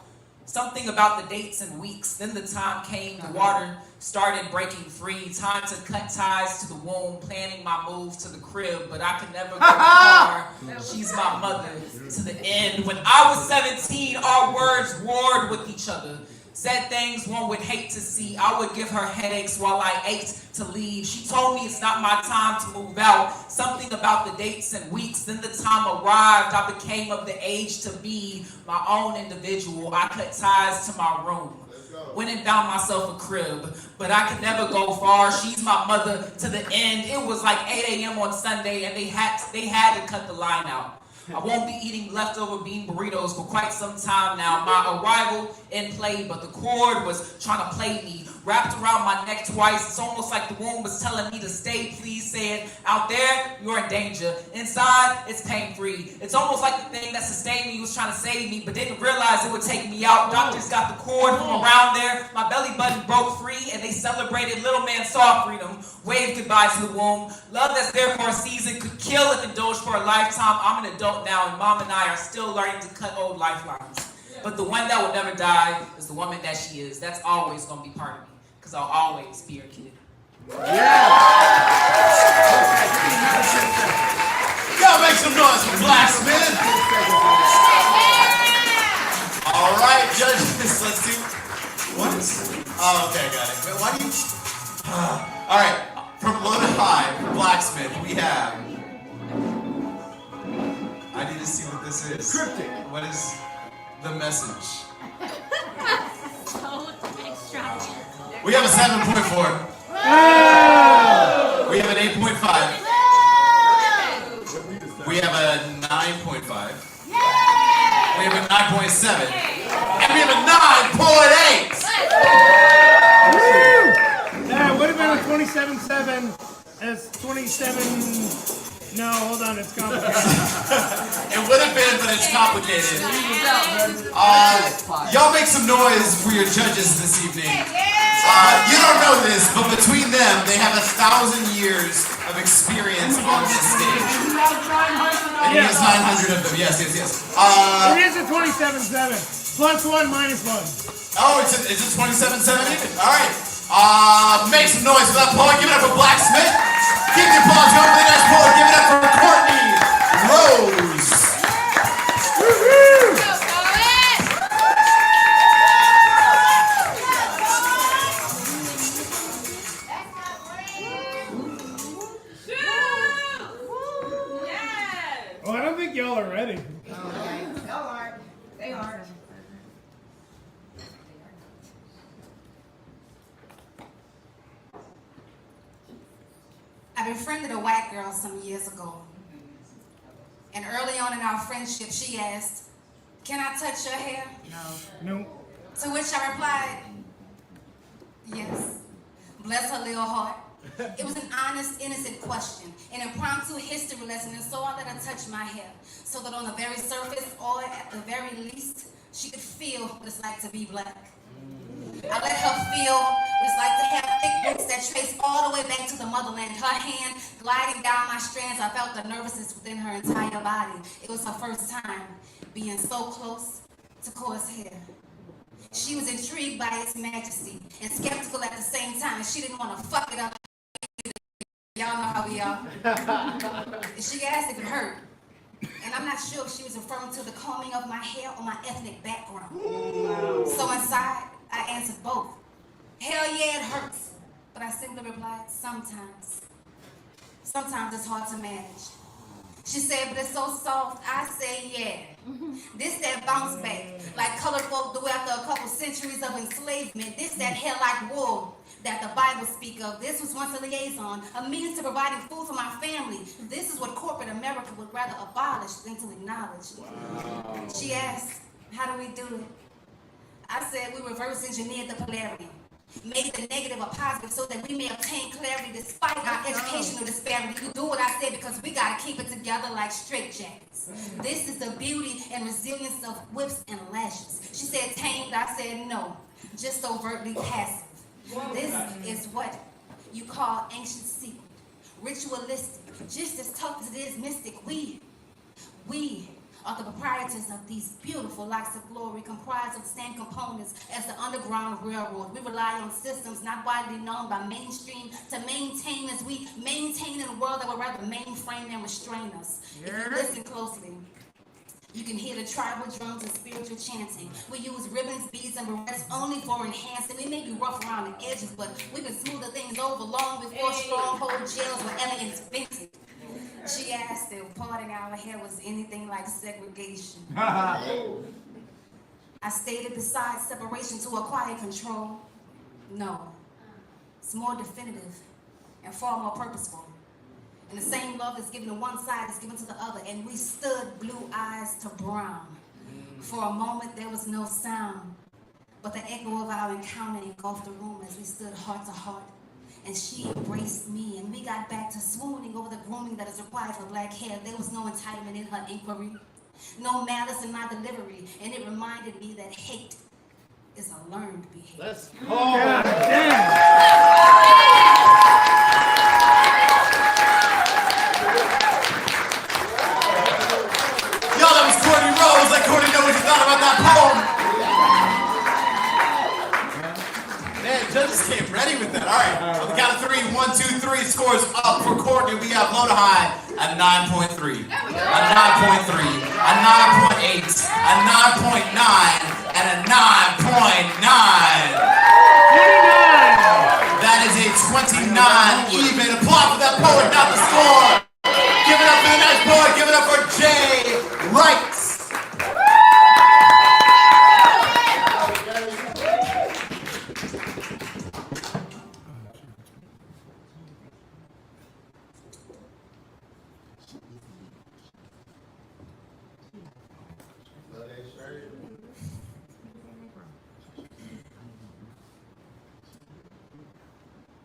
[SPEAKER 13] Something about the dates and weeks. Then the time came, the water started breaking free. Time to cut ties to the womb, planning my move to the crib, but I could never go far. She's my mother to the end. When I was 17, our words warred with each other. Said things one would hate to see. I would give her headaches while I ached to leave. She told me it's not my time to move out. Something about the dates and weeks. Then the time arrived. I became of the age to be my own individual. I cut ties to my room. Went and found myself a crib, but I could never go far. She's my mother to the end. It was like 8 a.m. on Sunday, and they had to cut the line out. I won't be eating leftover bean burritos for quite some time now. My arrival in play, but the cord was trying to play me. Wrapped around my neck twice. It's almost like the womb was telling me to stay. Please say it. Out there, you're in danger. Inside, it's pain-free. It's almost like the thing that sustained me was trying to save me, but didn't realize it would take me out. Doctors got the cord from around there. My belly button broke free, and they celebrated. Little man saw freedom. Waved goodbye to the womb. Love that's there for a season could kill if indulged for a lifetime. I'm an adult now, and mom and I are still learning to cut old lifelines. But the one that will never die is the woman that she is. That's always going to be part of me, because I'll always be her kid.
[SPEAKER 1] Yeah! Y'all make some noise for Blacksmith! All right, judges, let's do... What? Oh, okay, got it. But why do you... All right, from low to high, for Blacksmith, we have... I need to see what this is.
[SPEAKER 8] Cryptic.
[SPEAKER 1] What is the message?
[SPEAKER 5] So extravagant.
[SPEAKER 1] We have a 7.4. We have an 8.5. We have a 9.5. We have a 9.7. And we have a 9.8.
[SPEAKER 8] That would have been a 27-7 as 27. No, hold on, it's complicated.
[SPEAKER 1] It would have been, but it's complicated. Y'all make some noise for your judges this evening. You don't know this, but between them, they have 1,000 years of experience on this stage. And he has 900 of them. Yes.
[SPEAKER 8] It is a 27-7. Plus 1, minus 1.
[SPEAKER 1] Oh, it's a 27-7 even. All right. Make some noise for that poet. Give it up for Blacksmith. Keep the applause going for the next poet. Give it up for Courtney Rose.
[SPEAKER 8] Oh, I don't think y'all are ready.
[SPEAKER 12] They are. I befriended a white girl some years ago. And early on in our friendship, she asked, "Can I touch your hair?"
[SPEAKER 8] No.
[SPEAKER 12] To which I replied, "Yes." Bless her little heart. It was an honest, innocent question, an impromptu history lesson, and so I let her touch my hair, so that on the very surface, or at the very least, she could feel what it's like to be black. I let her feel what it's like to have thick roots that trace all the way back to the motherland. Her hand gliding down my strands, I felt the nervousness within her entire body. It was her first time being so close to coarse hair. She was intrigued by its majesty and skeptical at the same time, and she didn't want to fuck it up. Y'all know how we are. And she asked if it hurt. And I'm not sure if she was referring to the combing of my hair or my ethnic background. So inside, I answered both. Hell yeah, it hurts. But I simply replied, sometimes. Sometimes it's hard to manage. She said, but it's so soft. I say, yeah. This that bounce back, like colored folk do after a couple centuries of enslavement. This that hair like wool that the Bible speak of. This was once a liaison, a means to providing food for my family. This is what corporate America would rather abolish than to acknowledge. Wow. She asked, how do we do it? I said, we reverse engineered the polarity. Make the negative a positive so that we may obtain clarity despite our educational disparity. You do what I said because we got to keep it together like straitjackets. This is the beauty and resilience of whips and lashes. She said tamed, I said no, just overtly passive. This is what you call ancient secret, ritualistic, just as tough as it is mystic. We are the proprietors of these beautiful locks of glory comprised of the same components as the Underground Railroad. We rely on systems not widely known by mainstream to maintain as we maintain in a world that would rather mainframe and restrain us. If you listen closely, you can hear the tribal drums and spiritual chanting. We use ribbons, beads, and berets only for enhancing. We may be rough around the edges, but we can smooth the things over long before stronghold jails were ever invented. She asked if parting our hair was anything like segregation. I stated besides separation to acquire control, no. It's more definitive and far more purposeful. And the same love that's given to one side is given to the other. And we stood blue eyes to brown. For a moment there was no sound, but the echo of our encounter engulfed the room as we stood heart to heart. And she embraced me, and we got back to swooning over the grooming that is required for black hair. There was no entitlement in her inquiry, no malice in my delivery, and it reminded me that hate is a learned behavior.
[SPEAKER 2] Let's go.
[SPEAKER 8] God damn.
[SPEAKER 1] Y'all, that was Courtney Rose. Let Courtney know what you thought about that poem. Man, judges came ready with that. All right, on the count of 3, 1, 2, 3. Scores up for Courtney. We have low to high at 9.3, a 9.3, a 9.8, a 9.9, and a 9.9. That is a 29 even. Applause for that poet, not the score. Give it up for the nice poet. Give it up for Jay Wright.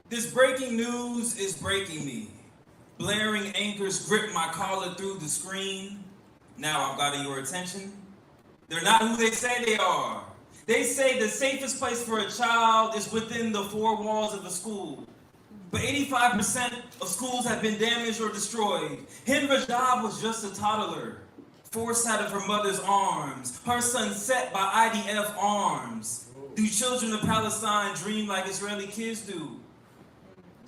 [SPEAKER 13] This breaking news is breaking me. Blaring anchors grip my collar through the screen. Now I've got your attention. They're not who they say they are. They say the safest place for a child is within the 4 walls of a school. But 85% of schools have been damaged or destroyed. Hind Rajab was just a toddler, forced out of her mother's arms. Her son set by IDF arms. Do children of Palestine dream like Israeli kids do?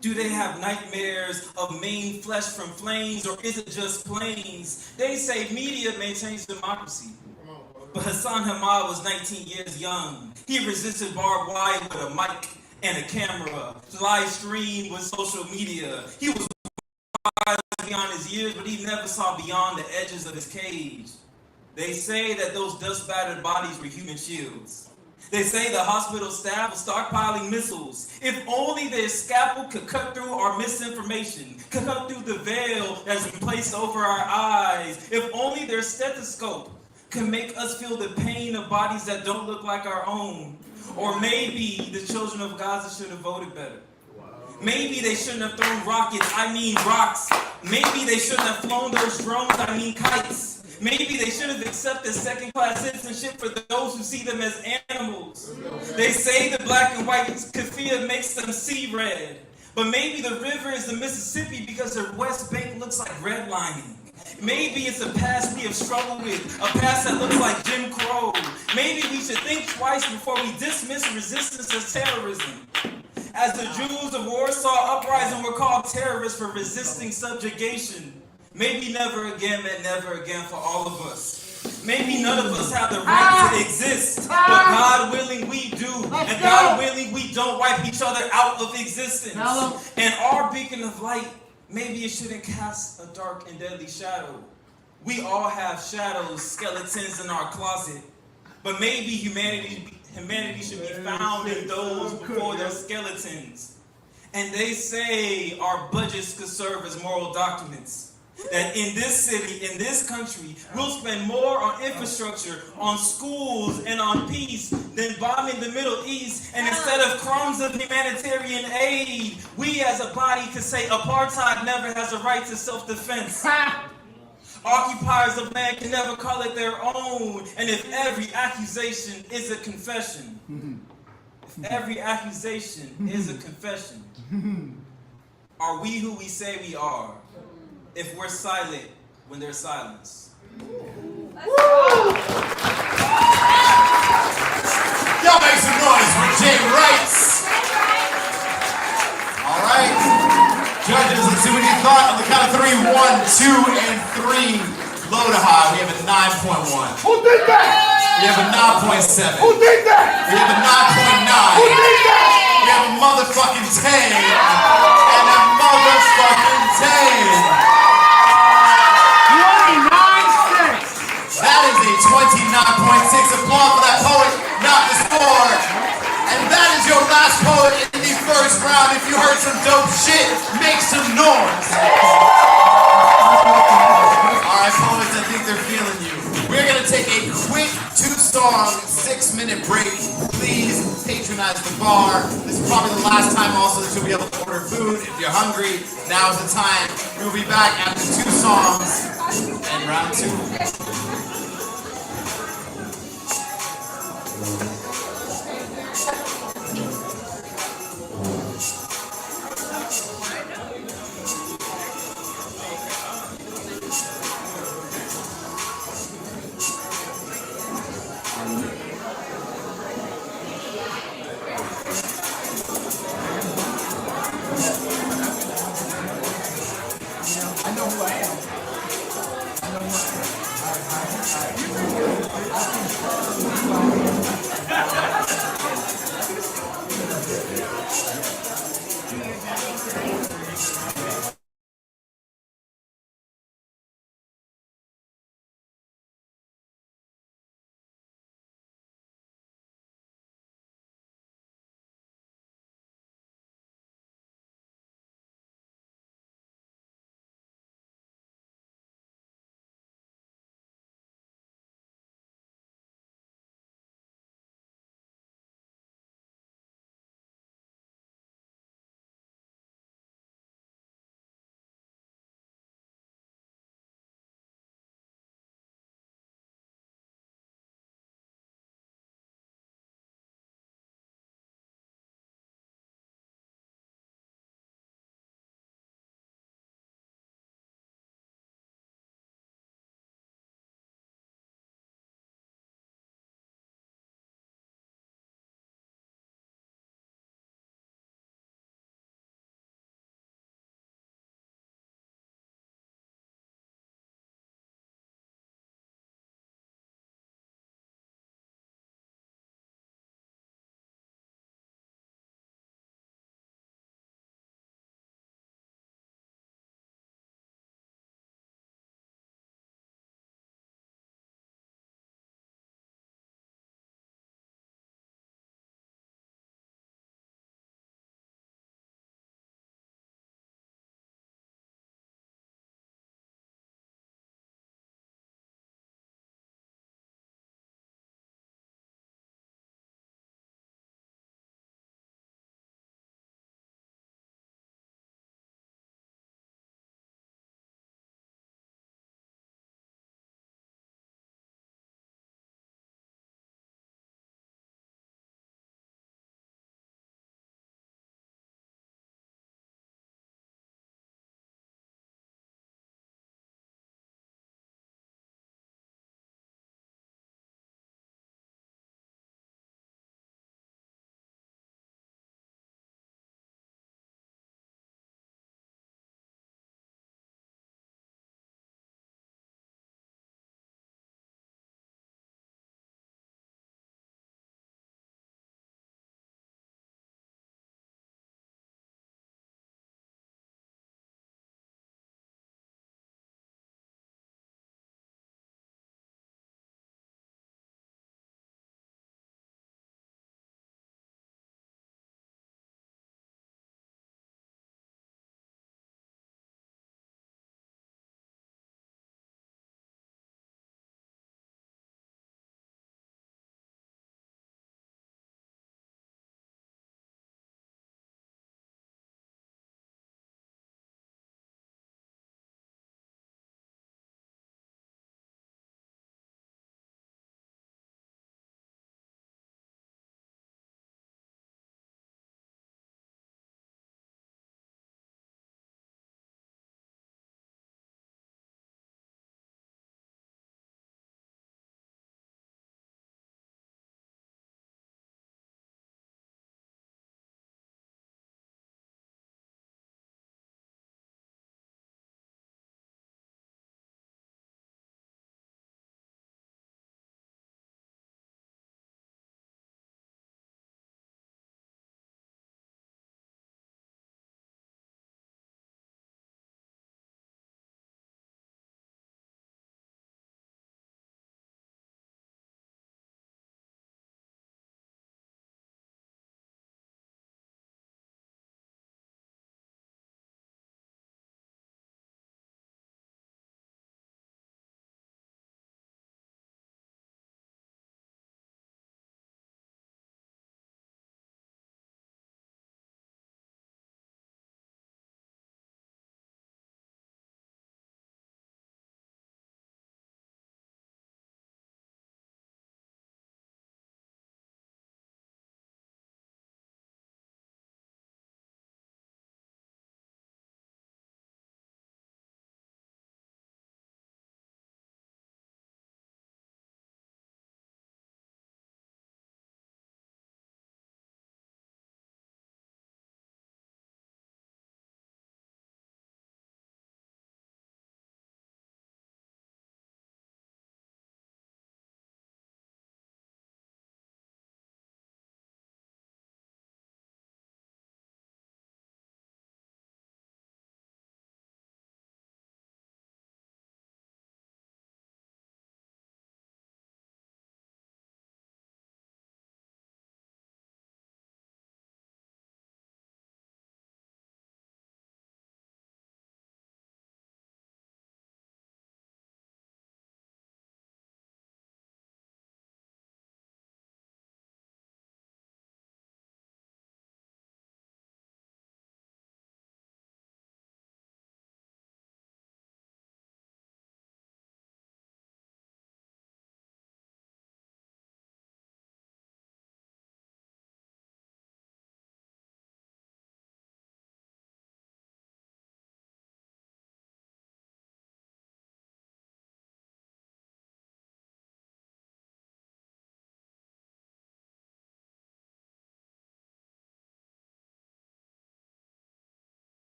[SPEAKER 13] Do they have nightmares of maned flesh from flames, or is it just planes? They say media may change democracy. But Hassan Hamad was 19 years young. He resisted barbed wire with a mic and a camera, live stream with social media. He was wise beyond his years, but he never saw beyond the edges of his cage. They say that those dust-battered bodies were human shields. They say the hospital staff was stockpiling missiles. If only their scalpel could cut through our misinformation, could cut through the veil that's been placed over our eyes. If only their stethoscope could make us feel the pain of bodies that don't look like our own. Or maybe the children of Gaza should have voted better. Maybe they shouldn't have thrown rockets, I mean rocks. Maybe they shouldn't have flown those drones, I mean kites. Maybe they should have accepted second-class citizenship for those who see them as animals. They say the black and white keffiyeh makes them see red. But maybe the river is the Mississippi because the West Bank looks like redlining. Maybe it's a past we have struggled with, a past that looks like Jim Crow. Maybe we should think twice before we dismiss resistance as terrorism. As the Jews of Warsaw Uprising were called terrorists for resisting subjugation.
[SPEAKER 14] Maybe never again meant never again for all of us. Maybe none of us have the right to exist, but God willing we do, and God willing we don't wipe each other out of existence. And our beacon of light, maybe it shouldn't cast a dark and deadly shadow. We all have shadows, skeletons in our closet, but maybe humanity should be found in those before their skeletons. And they say our budgets could serve as moral documents. That in this city, in this country, we'll spend more on infrastructure, on schools, and on peace than bombing the Middle East. And instead of crumbs of humanitarian aid, we as a body could say apartheid never has a right to self-defense. Occupiers of land can never call it their own. And if every accusation is a confession, if every accusation is a confession, are we who we say we are? If we're silent when there's silence.
[SPEAKER 11] Y'all make some noise for Jay Wrights. All right. Judges, let's see what you thought on the count of 3. 1, 2, and 3. Low to high. We have a 9.1.
[SPEAKER 8] Who did that?
[SPEAKER 11] We have a 9.7.
[SPEAKER 8] Who did that?
[SPEAKER 11] We have a 9.9.
[SPEAKER 8] Who did that?
[SPEAKER 11] We have a motherfucking 10. And a motherfucking 10. That is a 29.6. Applause for that poet, not the score. And that is your last poet in the first round. If you heard some dope shit, make some noise. Alright, poets, I think they're feeling you. We're going to take a quick 2-song, 6-minute break. Please patronize the bar. This is probably the last time also that you'll be able to order food. If you're hungry, now's the time. We'll be back after 2 songs and round 2. I know who I am. I know who I am.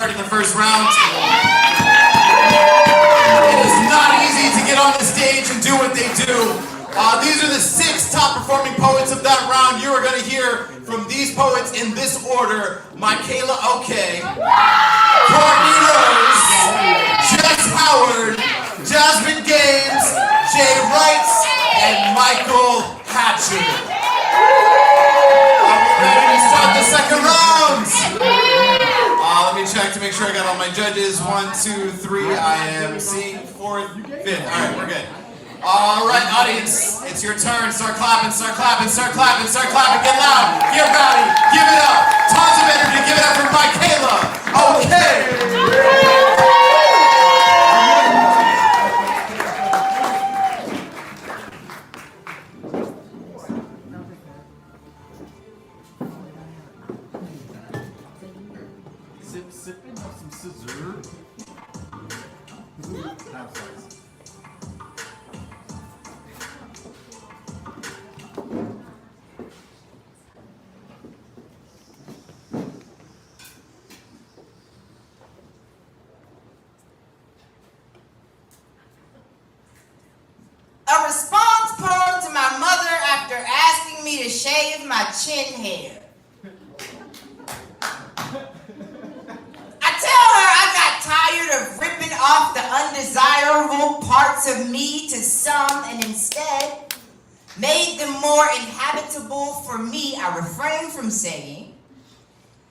[SPEAKER 1] starting the first round. It is not easy to get on the stage and do what they do. These are the 6 top performing poets of that round. You are going to hear from these poets in this order: Michaela OK, Courtney Rose, Jess Howard, Jasmine Gaines, Jay Wright, and Michael Hatcher. Are we ready to start the second round? Let me check to make sure I got all my judges. 1, 2, 3. I am seeing 4th, 5th. All right, we're good. All right, audience, it's your turn. Start clapping, start clapping, start clapping, start clapping. Get loud, get rowdy, give it up. Tons of energy, give it up for Michaela. Okay.
[SPEAKER 2] Sipping on some scissor. Half size.
[SPEAKER 12] A response poem to my mother after asking me to shave my chin hair. I tell her I got tired of ripping off the undesirable parts of me to some and instead made them more inhabitable for me. I refrain from saying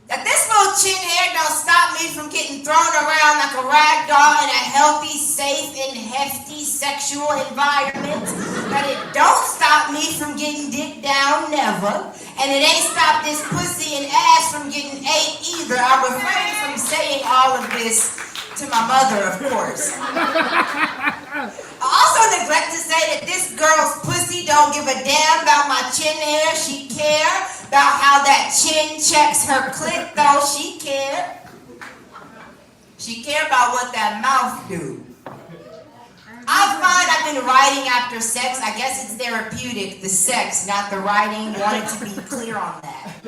[SPEAKER 12] that this little chin hair don't stop me from getting thrown around like a rag doll in a healthy, safe, and hefty sexual environment. That it don't stop me from getting dick down, never. And it ain't stopped this pussy and ass from getting ate either. I refrain from saying all of this to my mother, of course. I also neglect to say that this girl's pussy don't give a damn about my chin hair. She care about how that chin checks her clit, though. She care. She care about what that mouth do. I find I've been writing after sex. I guess it's therapeutic, the sex, not the writing. Wanted to be clear on that.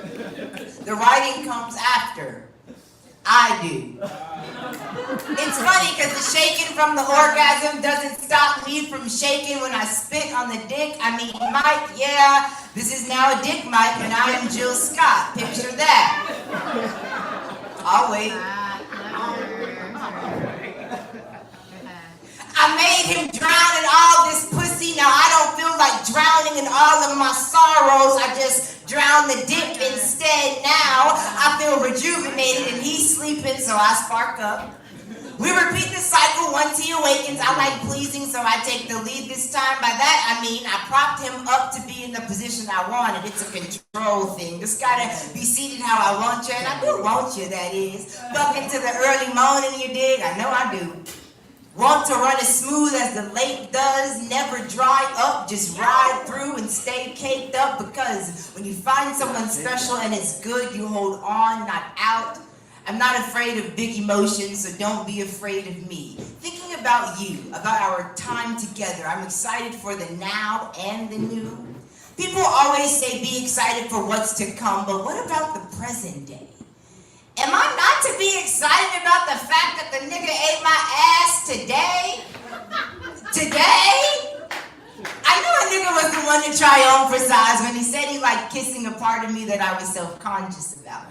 [SPEAKER 12] The writing comes after. I do. It's funny because the shaking from the orgasm doesn't stop me from shaking when I spit on the dick. I mean, Mike, yeah, this is now a dick mic and I am Jill Scott. Picture that. I'll wait. I made him drown in all this pussy. Now I don't feel like drowning in all of my sorrows. I just drown the dick instead. Now I feel rejuvenated and he's sleeping, so I spark up. We repeat the cycle once he awakens. I like pleasing, so I take the lead this time. By that I mean I propped him up to be in the position I wanted. It's a control thing. Just gotta be seated how I want you, and I do want you, that is. Buck into the early morning, you dig? I know I do. Want to run as smooth as the lake does, never dry up, just ride through and stay caked up, because when you find someone special and it's good, you hold on, not out. I'm not afraid of big emotions, so don't be afraid of me. Thinking about you, about our time together, I'm excited for the now and the new. People always say be excited for what's to come, but what about the present day? Am I not to be excited about the fact that the nigga ate my ass today? Today? I knew a nigga was the one to try on for size when he said he liked kissing a part of me that I was self-conscious about.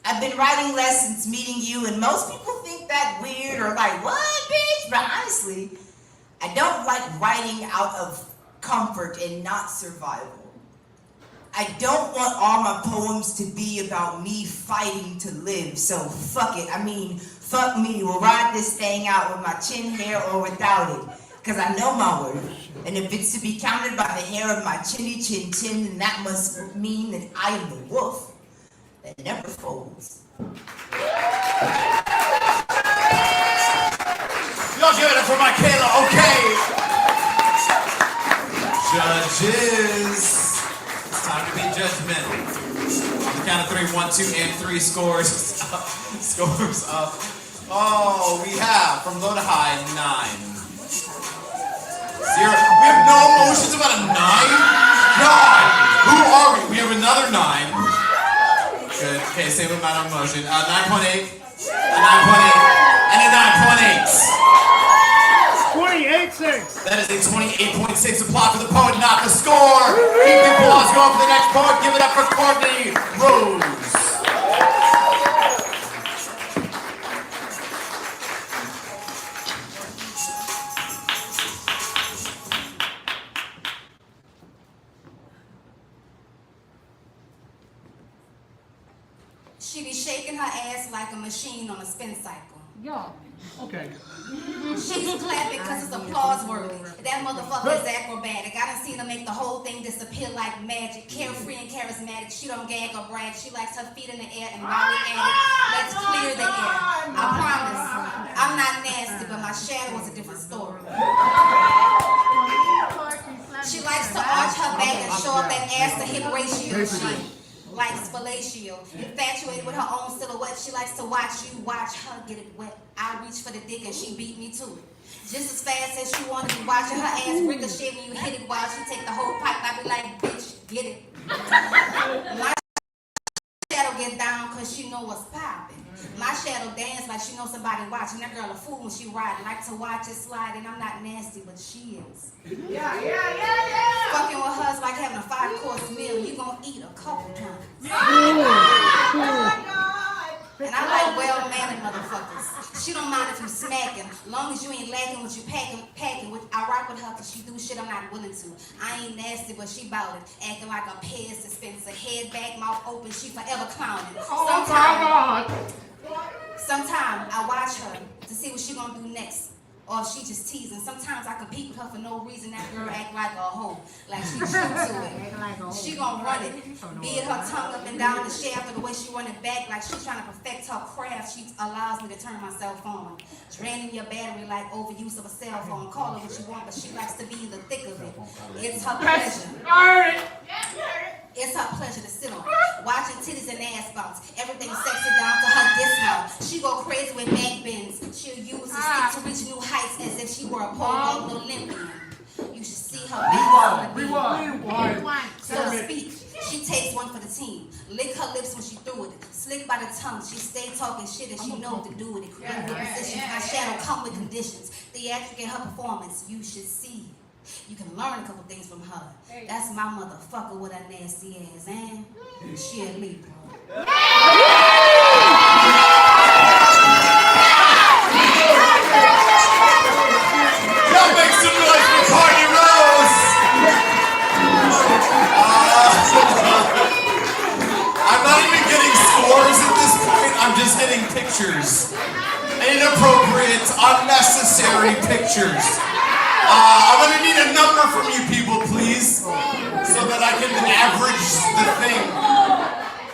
[SPEAKER 12] I've been writing less since meeting you, and most people think that weird or like, what, bitch? But honestly, I don't like writing out of comfort and not survival. I don't want all my poems to be about me fighting to live, so fuck it. I mean, fuck me. We'll ride this thing out with my chin hair or without it, because I know my worth. And if it's to be counted by the hair of my chinny chin chin, then that must mean that I am the wolf that never folds.
[SPEAKER 1] Y'all give it up for Michaela, okay? Judges. Time to be judgmental. On the count of 3, 1, 2, and 3, scores up. Scores up. Oh, we have from low to high 9. 0. We have no emotions about a 9? God! Who are we? We have another 9. Good. Okay, same amount of emotion. 9.8, A 9.8. And a 9.8.
[SPEAKER 8] 28.6.
[SPEAKER 1] That is a 28.6 applause for the poet, not the score. Keep the applause going for the next poet. Give it up for Courtney Rose.
[SPEAKER 7] She be shaking her ass like a machine on a spin cycle.
[SPEAKER 8] Yeah. Okay.
[SPEAKER 7] She's clapping because it's applause worthy. That motherfucker is acrobatic. I done seen her make the whole thing disappear like magic. Carefree and charismatic. She don't gag or brag. She likes her feet in the air and rally at it. Let's clear the air. I promise. I'm not nasty, but my shadow was a different story. She likes to arch her back and show up that ass to hip ratio. She likes fellatio. Infatuated with her own silhouette, she likes to watch you watch her get it wet. I reach for the dick and she beat me to it. Just as fast as she wanted me, watching her ass ricochet when you hit it while she take the whole pipe. I be like, bitch, get it. My shadow get down cause she know what's poppin'. My shadow dance like she knows somebody watching. That girl a fool when she riding. Like to watch it slide, and I'm not nasty, but she is.
[SPEAKER 4] Yeah.
[SPEAKER 7] Fucking with her is like having a 5-course meal. You gonna eat a couple times. And I like well-mannered motherfuckers. She don't mind if you smacking, long as you ain't lacking what you packing. Which I rock with her cause she do shit I'm not willing to. I ain't nasty, but she bout it. Acting like a Pez dispenser. Head back, mouth open, she forever clowning.
[SPEAKER 8] Oh my God.
[SPEAKER 7] Sometimes I watch her to see what she gonna do next. Or if she just teasing. Sometimes I compete with her for no reason. That girl act like a hoe. Like she true to it. She gonna run it. Beat her tongue up and down the shaft of the way she run it back. Like she's trying to perfect her craft. She allows me to turn myself on. Draining your battery like overuse of a cell phone. Call her what you want, but she likes to be in the thick of it. It's her pleasure. It's her pleasure to sit on. Watching titties and ass bounce. Everything sexy down to her dismount. She go crazy with back bends. She'll use the stick to reach new heights as if she were a pole vault Olympian. You should see her bounce.
[SPEAKER 8] Rewind.
[SPEAKER 7] So to speak. She takes one for the team. Lick her lips when she threw it. Slick by the tongue. She stay talking shit and she know what to do with it. Creative positions. My shadow come with conditions. Theatric in her performance. You should see. You can learn a couple things from her. That's my motherfucker with a nasty ass, and she a Libra.
[SPEAKER 1] Y'all make some noise for Courtney Rose! I'm not even getting scores at this point. I'm just getting pictures. Inappropriate, unnecessary pictures. I'm gonna need a number from you people, please, so that I can average the thing.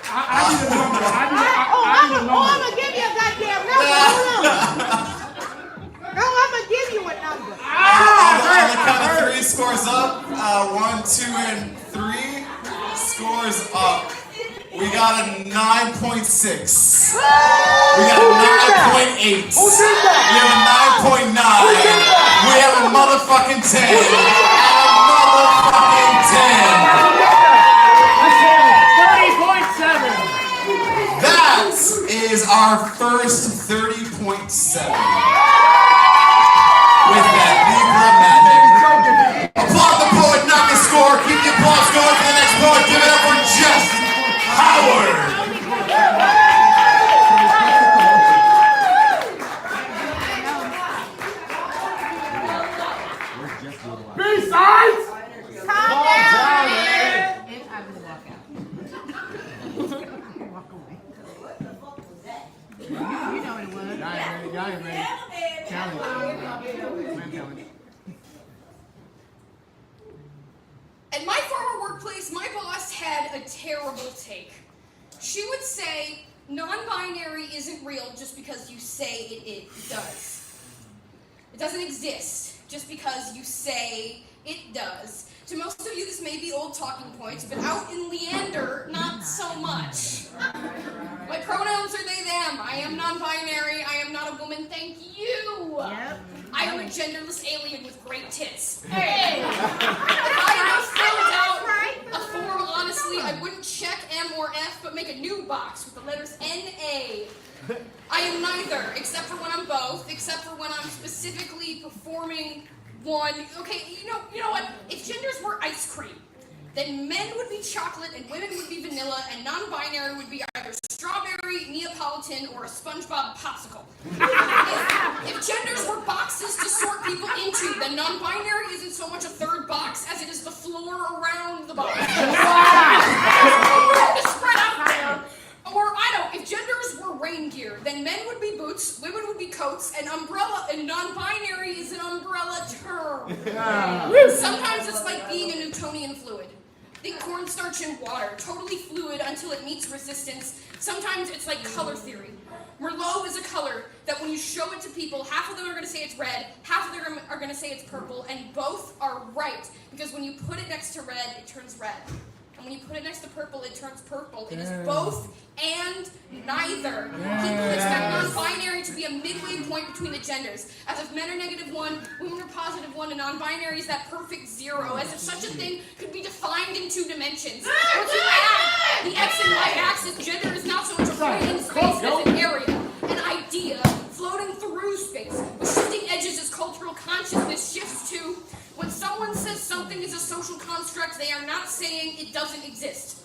[SPEAKER 8] I need a number. I need a number.
[SPEAKER 5] I'm gonna give you a goddamn number. No, I'm gonna give you a number.
[SPEAKER 1] On the count of 3, scores up. 1, 2, and 3. Scores up. We got a 9.6. We got a 9.8. We have a 9.9. We have a motherfucking 10. And a motherfucking 10.
[SPEAKER 8] 30.7.
[SPEAKER 1] That is our first 30.7. With that Libra magic. Applaud the poet, not the score. Keep the applause going for the next poet. Give it up for Jeff Howard.
[SPEAKER 8] B-sides!
[SPEAKER 5] Calm down, man. I will walk out. Walk away. You know what it was.
[SPEAKER 2] Y'all ain't ready. Challenge.
[SPEAKER 6] At my former workplace, my boss had a terrible take. She would say, non-binary isn't real just because you say it does. It doesn't exist just because you say it does. To most of you, this may be old talking points, but out in Leander, not so much. My pronouns are they, them. I am non-binary. I am not a woman. Thank you.
[SPEAKER 5] Yep.
[SPEAKER 6] I am a genderless alien with great tits. Hey! If I had filled out a form, honestly, I wouldn't check M or F, but make a new box with the letters N-A. I am except for when I'm both, except for when I'm specifically performing one. Okay, you know what? If genders were ice cream, then men would be chocolate and women would be vanilla and non-binary would be either strawberry, Neapolitan, or a SpongeBob popsicle. If genders were boxes to sort people into, then non-binary isn't so much a third box as it is the floor around the box. To spread out there. Or, if genders were rain gear, then men would be boots, women would be coats, and umbrella and non-binary is an umbrella term. Sometimes it's like being a Newtonian fluid. Think cornstarch and water, totally fluid until it meets resistance. Sometimes it's like color theory. Merlot is a color that when you show it to people, half of them are going to say it's red, half of them are going to say it's purple, and both are right. Because when you put it next to red, it turns red. And when you put it next to purple, it turns purple. It is both and neither. People expect non-binary to be a midway point between the genders. As if men are -1, women are +1, and non-binary is that perfect 0. As if such a thing could be defined in 2 dimensions. Or if you add the X and Y axis, gender is not so much a point in space as an area, an idea, floating through space. With shifting edges as cultural consciousness shifts to. When someone says something is a social construct, they are not saying it doesn't exist.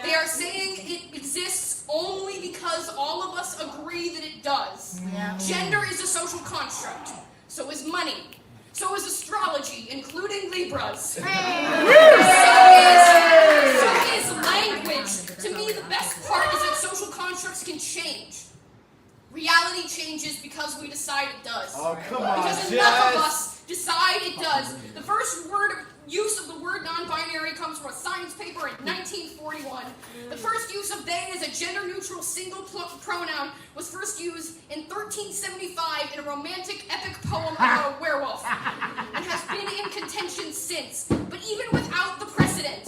[SPEAKER 6] They are saying it exists only because all of us agree that it does. Gender is a social construct. So is money. So is astrology, including Libras. So is language. To me, the best part is that social constructs can change. Reality changes because we decide it does.
[SPEAKER 2] Oh, come on,
[SPEAKER 6] because enough of us decide it does. The first use of the word non-binary comes from a science paper in 1941. The first use of they as a gender-neutral single pronoun was first used in 1375 in a romantic epic poem about a werewolf, and has been in contention since. But even without the precedent,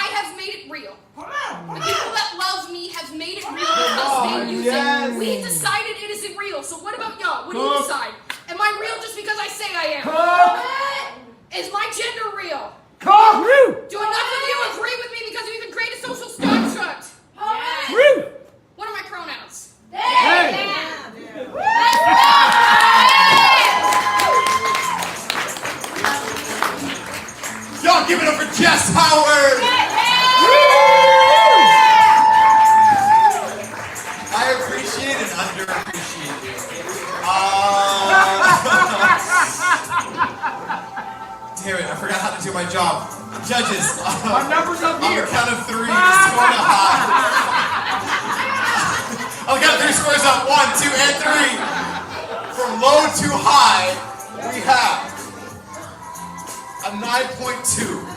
[SPEAKER 6] I have made it real. The people that love me have made it real because they use it. We decided it isn't real, so what about y'all? What do you decide? Am I real just because I say I am? Is my gender real? Do enough of you agree with me because you even create a social construct? What are my pronouns?
[SPEAKER 1] Y'all give it up for Jess Howard! I appreciate and underappreciate you. Damn it, I forgot how to do my job. Judges,
[SPEAKER 4] our number's up here.
[SPEAKER 1] On the count of 3, score to high. On the count of 3, scores up 1, 2, and 3. From low to high, we have a 9.2.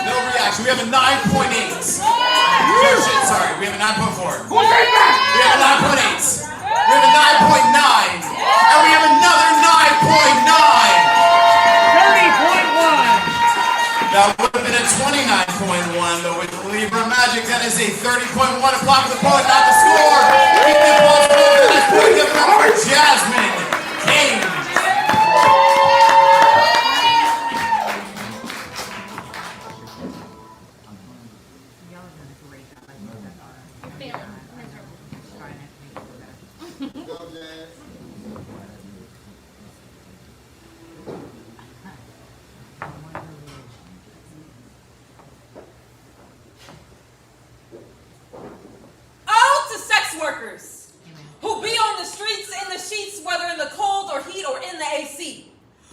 [SPEAKER 1] No reaction. We have a 9.8. Oh shit, sorry. We have a 9.4. We have a 9.8. We have a 9.9. And we have another 9.9.
[SPEAKER 8] 30.1.
[SPEAKER 1] That would have been a 29.1, but with Libra Magic, that is a 30.1. Apply for the poet, not the score. Keep the applause for that point. Give it up for Jasmine King.
[SPEAKER 13] Workers who be on the streets, in the sheets, whether in the cold or heat or in the AC,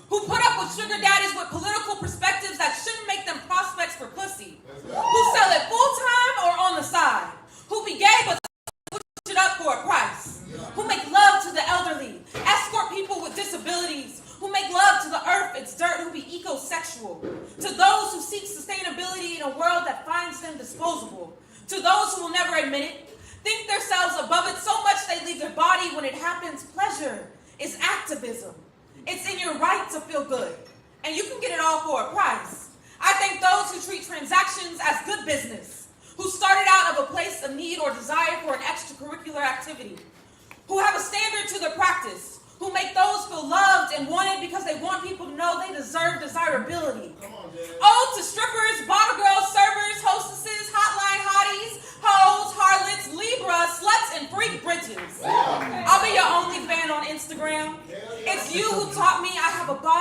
[SPEAKER 13] who put up with sugar daddies with political perspectives that shouldn't make them prospects for pussy, who sell it full-time or on the side, who be gay but push it up for a price, who make love to the elderly, escort people with disabilities, who make love to the earth, its dirt, who be ecosexual, to those who seek sustainability in a world that finds them disposable, to those who will never admit it, think themselves above it so much they leave their body when it happens. Pleasure is activism. It's in your right to feel good. And you can get it all for a price. I thank those who treat transactions as good business, who started out of a place of need or desire for an extracurricular activity, who have a standard to their practice, who make those feel loved and wanted because they want people to know they deserve desirability. Ode to strippers, bottle girls, servers, hostesses, hotline hotties, hoes, harlots, Libra, sluts, and freak bridges. I'll be your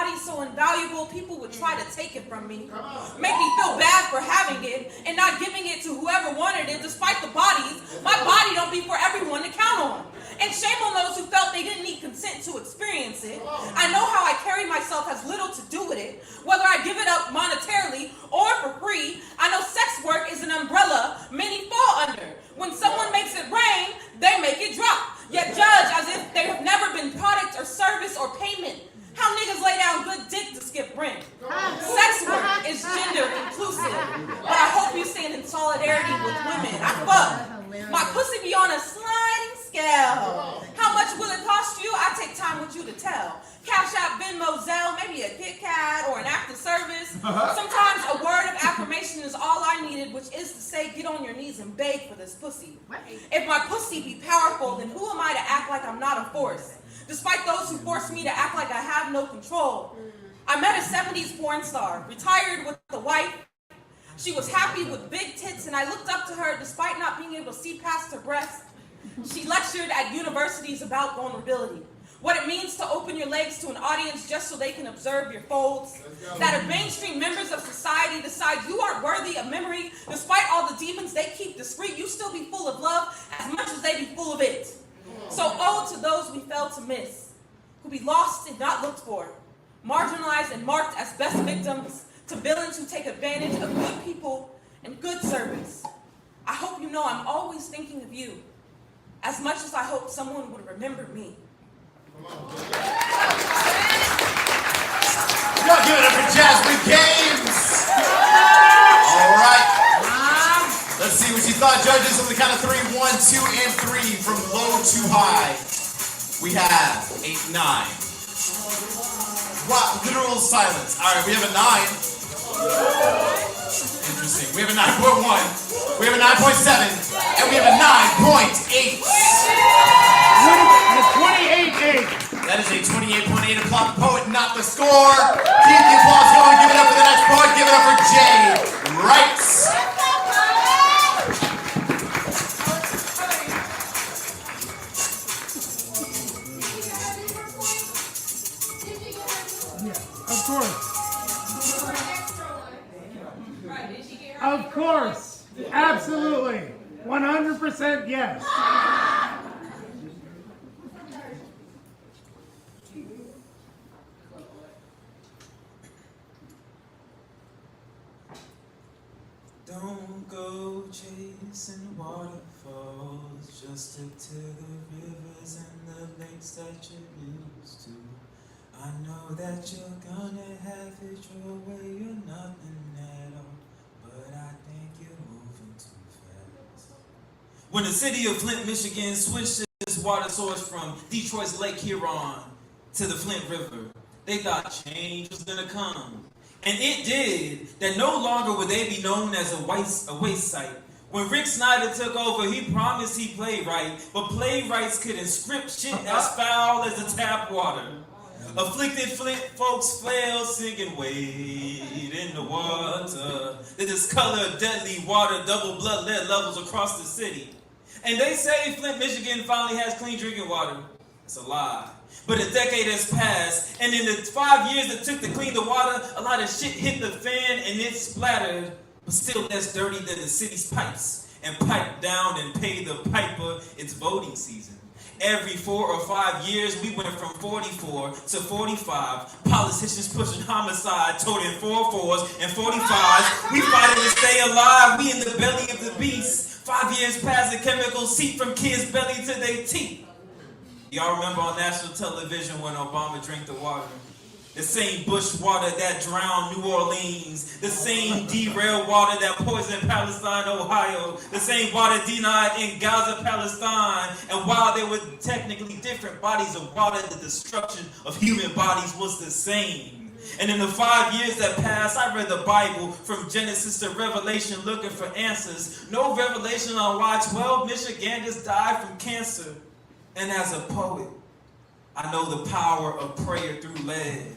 [SPEAKER 9] body so invaluable, people would try to take it from me. Make me feel bad for having it and not giving it to whoever wanted it, despite the bodies. My body don't be for everyone to count on. And shame on those who felt they didn't need consent to experience it. I know how I carry myself has little to do with it, whether I give it up monetarily or for free. I know sex work is an umbrella many fall under. When someone makes it rain, they make it drop, yet judge as if they have never been product or service or payment. How niggas lay down good dick to skip rent. Sex work is gender inclusive, but I hope you stand in solidarity with women. I fuck. My pussy be on a sliding scale. How much will it cost you? I take time with you to tell. Cash App, Venmo, Zelle, maybe a Kit Kat or an act of service. Sometimes a word of affirmation is all I needed, which is to say, get on your knees and beg for this pussy. If my pussy be powerful, then who am I to act like I'm not a force? Despite those who force me to act like I have no control. I met a 70s porn star, retired with a wife. She was happy with big tits, and I looked up to her despite not being able to see past her breasts. She lectured at universities about vulnerability. What it means to open your legs to an audience just so they can observe your folds. That if mainstream members of society decide you aren't worthy of memory, despite all the demons they keep discreet, you still be full of love as much as they be full of it. So ode to those we failed to miss, who be lost and not looked for, marginalized and marked as best victims, to villains who take advantage of good people and good service. I hope you know I'm always thinking of you, as much as I hope someone would remember me.
[SPEAKER 1] Y'all give it up for Jasmine Games! All right. Let's see what you thought, judges, on the count of 3. 1, 2, and 3, from low to high. We have 8, 9. Wow, literal silence. All right, we have a 9. Interesting. We have a 9.1. We have a 9.7. And we have a 9.8.
[SPEAKER 8] A 28.8.
[SPEAKER 1] That is a 28.8. Applaud the poet, not the score. Keep the applause going. Give it up for the next poet. Give it up for Jay Wrights.
[SPEAKER 8] Of course. Of course. Absolutely. 100% yes.
[SPEAKER 14] Don't go chasing waterfalls, just stick to the rivers and the lakes that you're used to. I know that you're gonna have it your way, you're nothing at all, but I think you're moving too fast. When the city of Flint, Michigan switched its water source from Detroit's Lake Huron to the Flint River, they thought change was gonna come. And it did. That no longer would they be known as a waste site. When Rick Snyder took over, he promised he'd play right, but playwrights couldn't script shit as foul as the tap water. Afflicted Flint folks flail, singing, wade in the water. The discolor of deadly water, double blood lead levels across the city. And they say Flint, Michigan finally has clean drinking water. It's a lie. But a decade has passed, and in the 5 years it took to clean the water, a lot of shit hit the fan and it splattered, but still less dirty than the city's pipes, and piped down and paid the piper its voting season. Every 4 or 5 years, we went from 44 to 45. Politicians pushing homicide, toting 4-4s and 45s. We fighting to stay alive. We in the belly of the beast. 5 years past, the chemicals seep from kids' belly to their teeth. Y'all remember on national television when Obama drank the water? The same bush water that drowned New Orleans. The same derailed water that poisoned Palestine, Ohio. The same water denied in Gaza, Palestine. And while they were technically different bodies of water, the destruction of human bodies was the same. And in the 5 years that passed, I read the Bible from Genesis to Revelation looking for answers. No revelation on why 12 Michiganders died from cancer. And as a poet, I know the power of prayer through lead.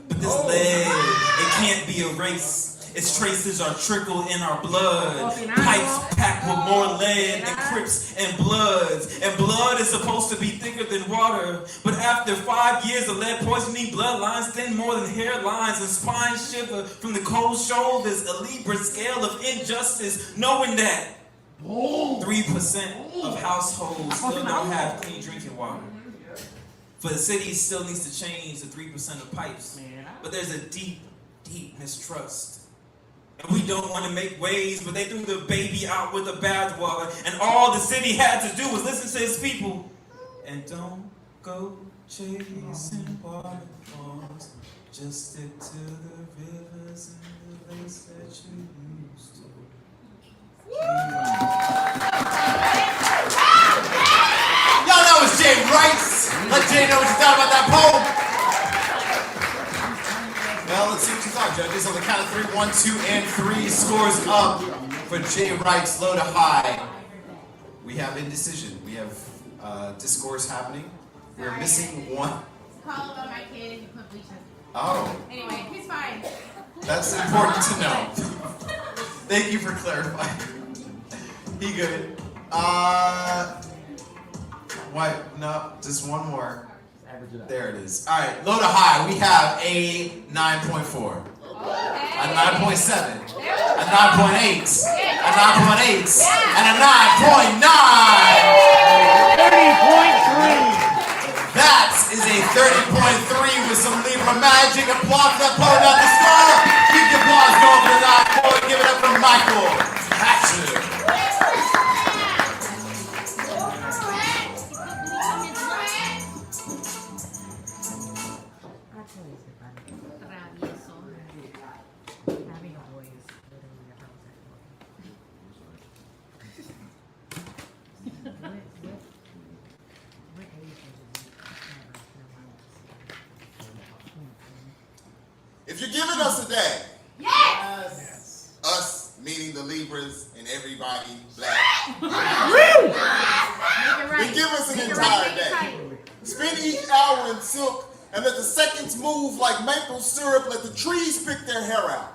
[SPEAKER 14] But this lead, it can't be erased. Its traces are trickled in our blood. Pipes packed with more lead than Crips and Bloods. And blood is supposed to be thicker than water. But after 5 years of lead poisoning, bloodlines thin more than hairlines and spines shiver from the cold shoulders. A Libra scale of injustice, knowing that 3% of households still don't have clean drinking water. For the city still needs to change the 3% of pipes. But there's a deep, deep mistrust. And we don't want to make waves, but they threw the baby out with the bathwater. And all the city had to do was listen to his people. And don't go chasing waterfalls. Just stick to the rivers and the lakes that you used to.
[SPEAKER 1] Y'all know it's Jay Rice. Let Jay know what you thought about that poem. Well, let's see what you thought, judges. On the count of 3, 1, 2, and 3. Scores up for Jay Rice, low to high. We have indecision. We have discourse happening. We're missing one.
[SPEAKER 5] Call about my kid and you put bleach in.
[SPEAKER 1] Oh.
[SPEAKER 5] Anyway, he's fine.
[SPEAKER 1] That's important to know. Thank you for clarifying. He good. What? No, just one more. There it is. All right, low to high. We have a 9.4, a 9.7, a 9.8, a 9.8, and a 9.9.
[SPEAKER 8] 30.3.
[SPEAKER 1] That is a 30.3 with some Libra magic. Applause for that poet out the score. Keep the applause going for the 9.4. Give it up for Michael Hatcher.
[SPEAKER 11] If you're giving us a day,
[SPEAKER 5] Yes!
[SPEAKER 11] us meaning the Libras and everybody black, then give us an entire day. Spend each hour in silk and let the seconds move like maple syrup. Let the trees pick their hair out.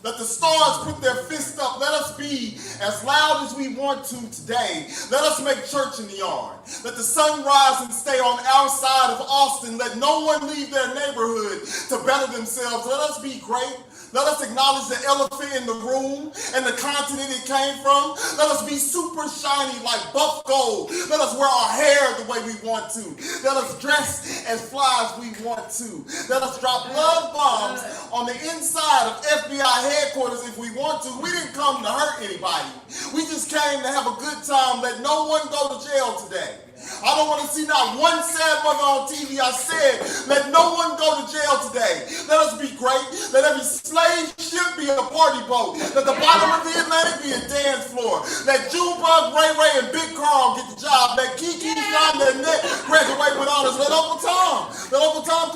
[SPEAKER 11] Let the stars put their fists up. Let us be as loud as we want to today. Let us make church in the yard. Let the sun rise and stay on our side of Austin. Let no one leave their neighborhood to better themselves. Let us be great. Let us acknowledge the elephant in the room and the continent it came from. Let us be super shiny like buff gold. Let us wear our hair the way we want to. Let us dress as fly as we want to. Let us drop love bombs on the inside of FBI headquarters if we want to. We didn't come to hurt anybody. We just came to have a good time. Let no one go to jail today. I don't want to see not one sad mother on TV. I said, let no one go to jail today. Let us be great. Let every slave ship be a party boat. Let the bottom of the Atlantic be a dance floor. Let Junebug, Ray Ray, and Big Carl get the job. Let Kiki, Sean, and Nick graduate with honors. Let Uncle Tom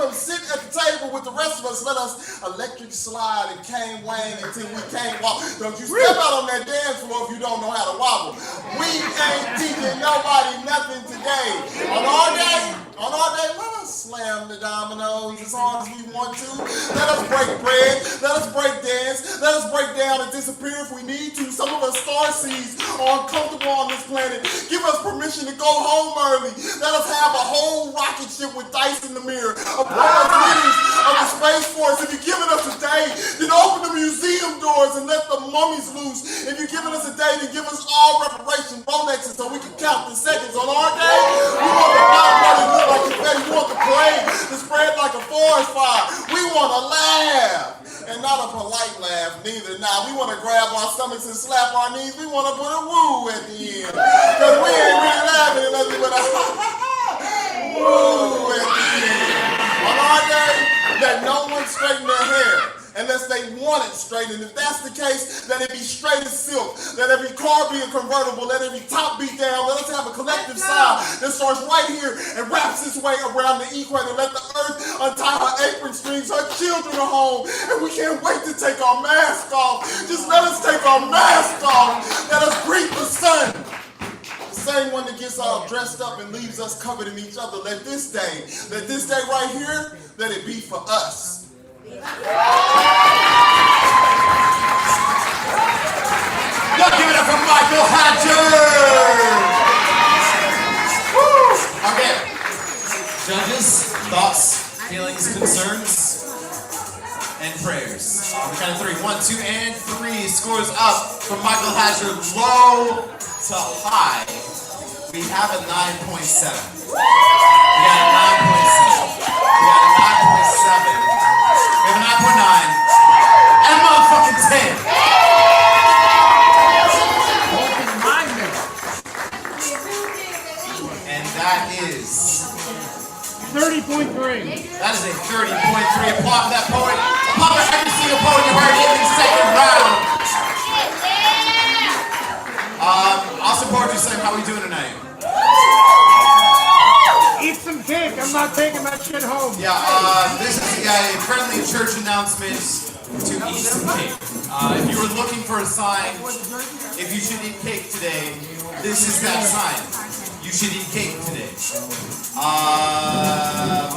[SPEAKER 11] come sit at the table with the rest of us. Let us electric slide and cane wang until we can't walk. Don't you step out on that dance floor if you don't know how to wobble. We ain't teaching nobody nothing today. On our day, let us slam the dominoes as hard as we want to. Let us break bread. Let us break dance. Let us break down and disappear if we need to. Some of us starseeds are uncomfortable on this planet. Give us permission to go home early. Let us have a whole rocket ship with dice in the mirror. Applaud meetings of the Space Force. If you're giving us a day, then open the museum doors and let the mummies loose. If you're giving us a day, then give us all reparation Rolexes so we can count the seconds. On our day, we want the block party to look like confetti. We want the parade to spread like a forest fire. We want to laugh, and not a polite laugh neither. Nah, we want to grab our stomachs and slap our knees. We want to put a woo at the end. Because we ain't really laughing unless we put a woo at the end. On our day, let no one straighten their hair unless they want it straightened. If that's the case, let it be straight as silk. Let every car be a convertible. Let every top be down. Let us have a collective sigh that starts right here and wraps its way around the equator. Let the earth untie her apron strings. Her children are home, and we can't wait to take our mask off. Just let us take our mask off. Let us greet the sun. The same one that gets all dressed up and leaves us covered in each other. Let this day right here, let it be for us.
[SPEAKER 1] concerns, and prayers. On the count of 3. 1, 2, and 3. Scores up from Michael Hatcher, low to high. We have a 9.7. We got a 9.7. We got a 9.7. We have a 9.9. And a motherfucking 10. And that is
[SPEAKER 8] 30.3.
[SPEAKER 1] That is a 30.3. Applaud for that poet. Applaud for every single poet you heard in the second round. Awesome Poetry Slam, how are we doing tonight?
[SPEAKER 8] Eat some cake. I'm not taking that shit home.
[SPEAKER 1] Yeah, this is a friendly church announcement to eat some cake. If you were looking for a sign, if you should eat cake today, this is that sign. You should eat cake today.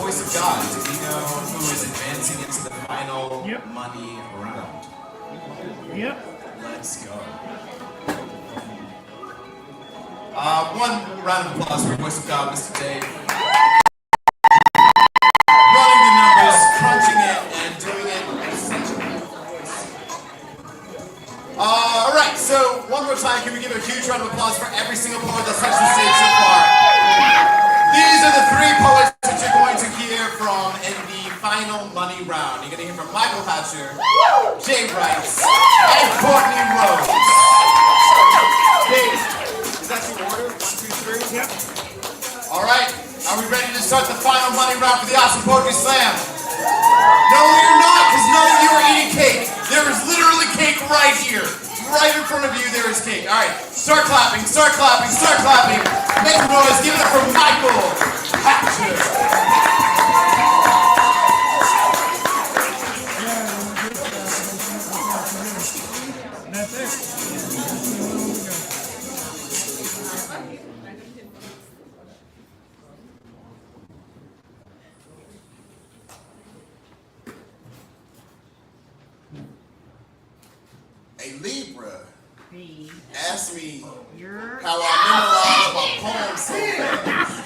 [SPEAKER 1] Voice of God, do we know who is advancing into the final money round?
[SPEAKER 8] Yep.
[SPEAKER 1] Let's go. One round of applause for Voice of God, Mr. Dave. Running the numbers, crunching it, and doing it essentially. Alright, so one more time, can we give a huge round of applause for every single poet that's touched the stage so far? These are the 3 poets that you're going to hear from in the final money round. You're going to hear from Michael Hatcher, Jay Rice, and Courtney Rose. Dave, is that your order? 1, 2, 3?
[SPEAKER 8] Yep.
[SPEAKER 1] Alright, are we ready to start the final money round for the Awesome Poetry Slam? No, you're not, because none of you are eating cake. There is literally cake right here. Right in front of you, there is cake. Alright, start clapping, start clapping, start clapping. Make a noise, give it up for Michael Hatcher.
[SPEAKER 8] That's it.
[SPEAKER 11] A Libra asked me how I memorized my poems so fast.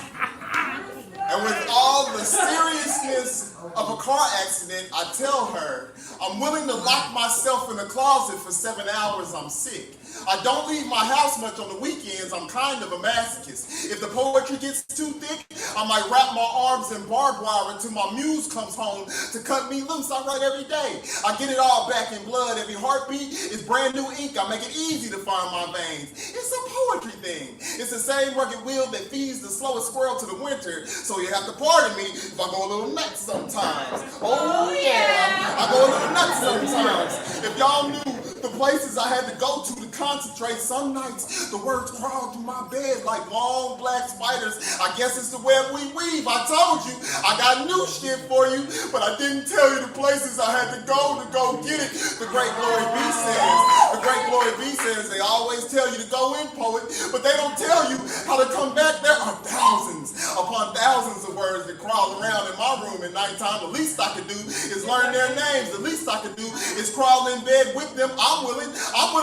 [SPEAKER 11] And with all the seriousness of a car accident, I tell her, I'm willing to lock myself in a closet for 7 hours, I'm sick. I don't leave my house much on the weekends, I'm kind of a masochist. If the poetry gets too thick, I might wrap my arms in barbed wire until my muse comes home to cut me loose. I write every day. I get it all back in blood. Every heartbeat is brand new ink. I make it easy to find my veins. It's a poetry thing. It's the same rugged wheel that feeds the slowest squirrel to the winter. So you have to pardon me if I go a little nuts sometimes. Oh yeah, I go a little nuts sometimes. If y'all knew the places I had to go to concentrate, some nights the words crawl through my bed like long black spiders. I guess it's the web we weave. I told you I got new shit for you, but I didn't tell you the places I had to go get it. The great Glory B says, they always tell you to go in, poet, but they don't tell you how to come back. There are thousands upon thousands of words that crawl around in my room at nighttime. The least I could do is learn their names. The least I could do is crawl in bed with them. I'm willing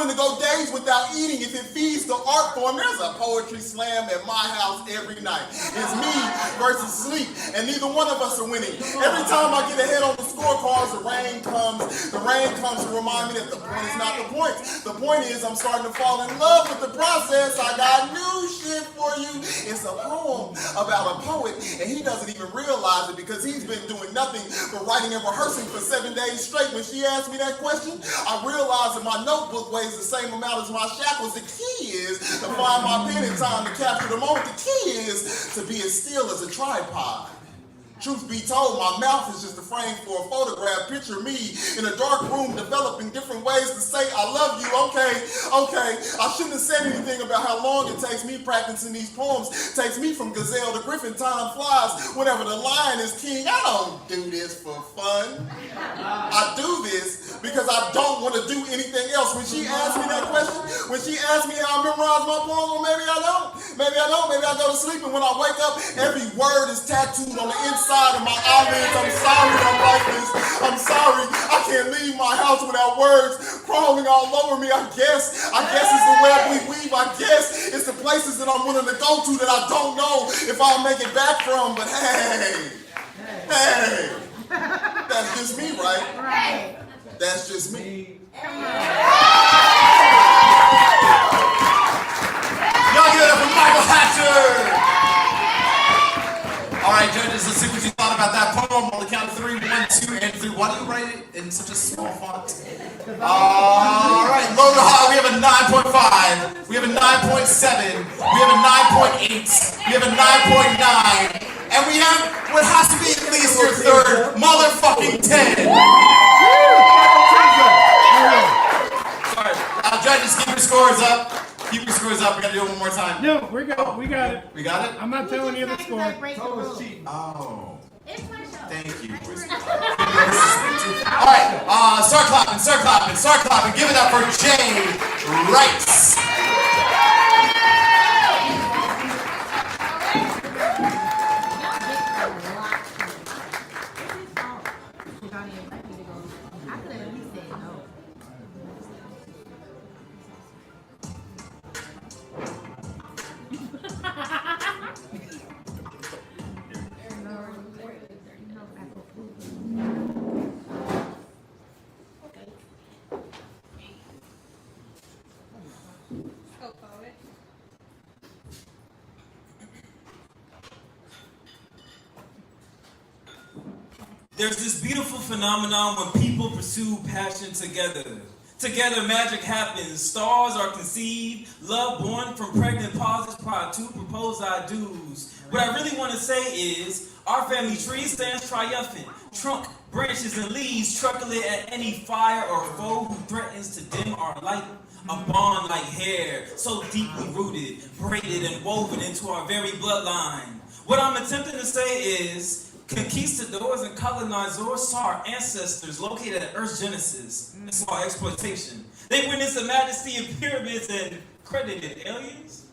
[SPEAKER 11] to go days without eating if it feeds the art form. There's a poetry slam at my house every night. It's me versus sleep, and neither one of us are winning. Every time I get ahead on the scorecards, the rain comes. The rain comes to remind me that the point is not the point. The point is I'm starting to fall in love with the process. I got new shit for you. It's a poem about a poet, and he doesn't even realize it because he's been doing nothing but writing and rehearsing for 7 days straight. When she asked me that question, I realized that my notebook weighs the same amount as my shackles. The key is to find my pen in time to capture the moment. The key is to be as still as a tripod. Truth be told, my mouth is just a frame for a photograph. Picture me in a dark room developing different ways to say I love you. Okay. I shouldn't have said anything about how long it takes me practicing these poems. It takes me from gazelle to griffin. Time flies whenever the lion is king. I don't do this for fun. I do this because I don't want to do anything else. When she asked me that question, when she asked me how I memorize my poems, well, maybe I don't. Maybe I go to sleep, and when I wake up, every word is tattooed on the inside of my eyelids. I'm sorry I'm like this. I'm sorry. I can't leave my house without words crawling all over me. I guess it's the web we weave. I guess it's the places that I'm willing to go to that I don't know if I'll make it back from. But hey. That's just me, right?
[SPEAKER 5] Right.
[SPEAKER 11] That's just me.
[SPEAKER 1] Y'all give it up for Michael Hatcher! All right, judges, let's see what you thought about that poem. On the count of 3, 1, 2, and 3. Why do you write it in such a small font? All right, low to high, we have a 9.5. We have a 9.7. We have a 9.8. We have a 9.9. And we have what has to be at least your third motherfucking 10. Sorry. Judges, keep your scores up. Keep your scores up. We gotta do it one more time.
[SPEAKER 8] No, we got it. We got it.
[SPEAKER 1] We got it?
[SPEAKER 8] I'm not telling you the score.
[SPEAKER 1] Oh. Thank you, boys. Alright, start clapping, start clapping, start clapping. Give it up for Jay Rice.
[SPEAKER 14] There's this beautiful phenomenon when people pursue passion together. Together magic happens, stars are conceived, love born from pregnant pauses prior to proposed I do's. What I really want to say is, our family tree stands triumphant, trunk, branches, and leaves truckling at any fire or foe who threatens to dim our light. A bond like hair, so deeply rooted, braided, and woven into our very bloodline. What I'm attempting to say is, conquistadors and colonizers saw our ancestors located at Earth's genesis and saw exploitation. They witnessed the majesty of pyramids and credited aliens.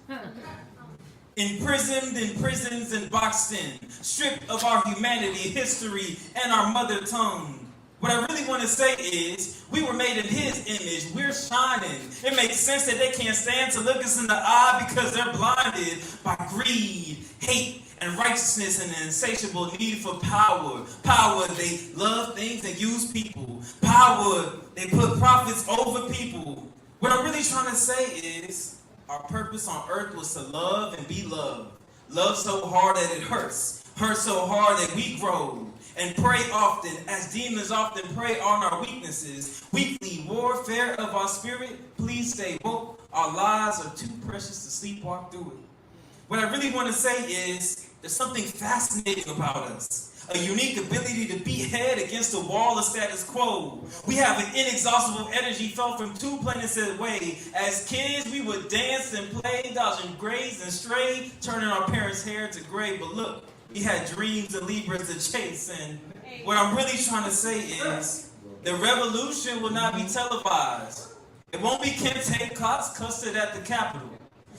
[SPEAKER 14] Imprisoned in prisons and boxed in, stripped of our humanity, history, and our mother tongue. What I really want to say is, we were made in His image, we're shining. It makes sense that they can't stand to look us in the eye because they're blinded by greed, hate, and righteousness, and an insatiable need for power. Power, they love things and use people. Power, they put profits over people. What I'm really trying to say is, our purpose on earth was to love and be loved. Love so hard that it hurts. Hurt so hard that we grow. And pray often, as demons often prey on our weaknesses. Weekly warfare of our spirit, please stay woke. Our lives are too precious to sleepwalk through it. What I really want to say is, there's something fascinating about us. A unique ability to beat head against the wall of status quo. We have an inexhaustible energy felt from 2 planets away. As kids, we would dance and play, dodging grays and stray, turning our parents' hair to gray. But look, we had dreams and Libras to chase. And what I'm really trying to say is, the revolution will not be televised. It won't be Kente Cots custard at the Capitol.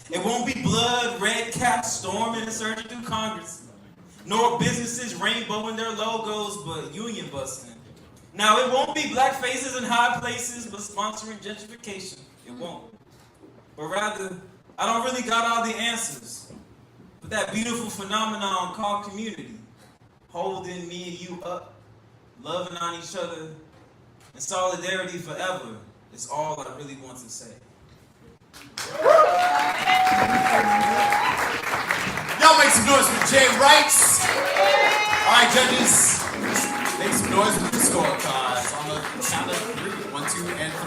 [SPEAKER 14] It won't be blood, red caps storming and surging through Congress. Nor businesses rainbowing their logos, but union busting. Now, it won't be black faces in high places, but sponsoring gentrification. It won't. But rather, I don't really got all the answers. But that beautiful phenomenon called community, holding me and you up, loving on each other, and solidarity forever is all I really want to say.
[SPEAKER 1] Y'all make some noise for Jay Rice. All right, judges, make some noise with the scorecards on the count of 3. 1, 2, and 3.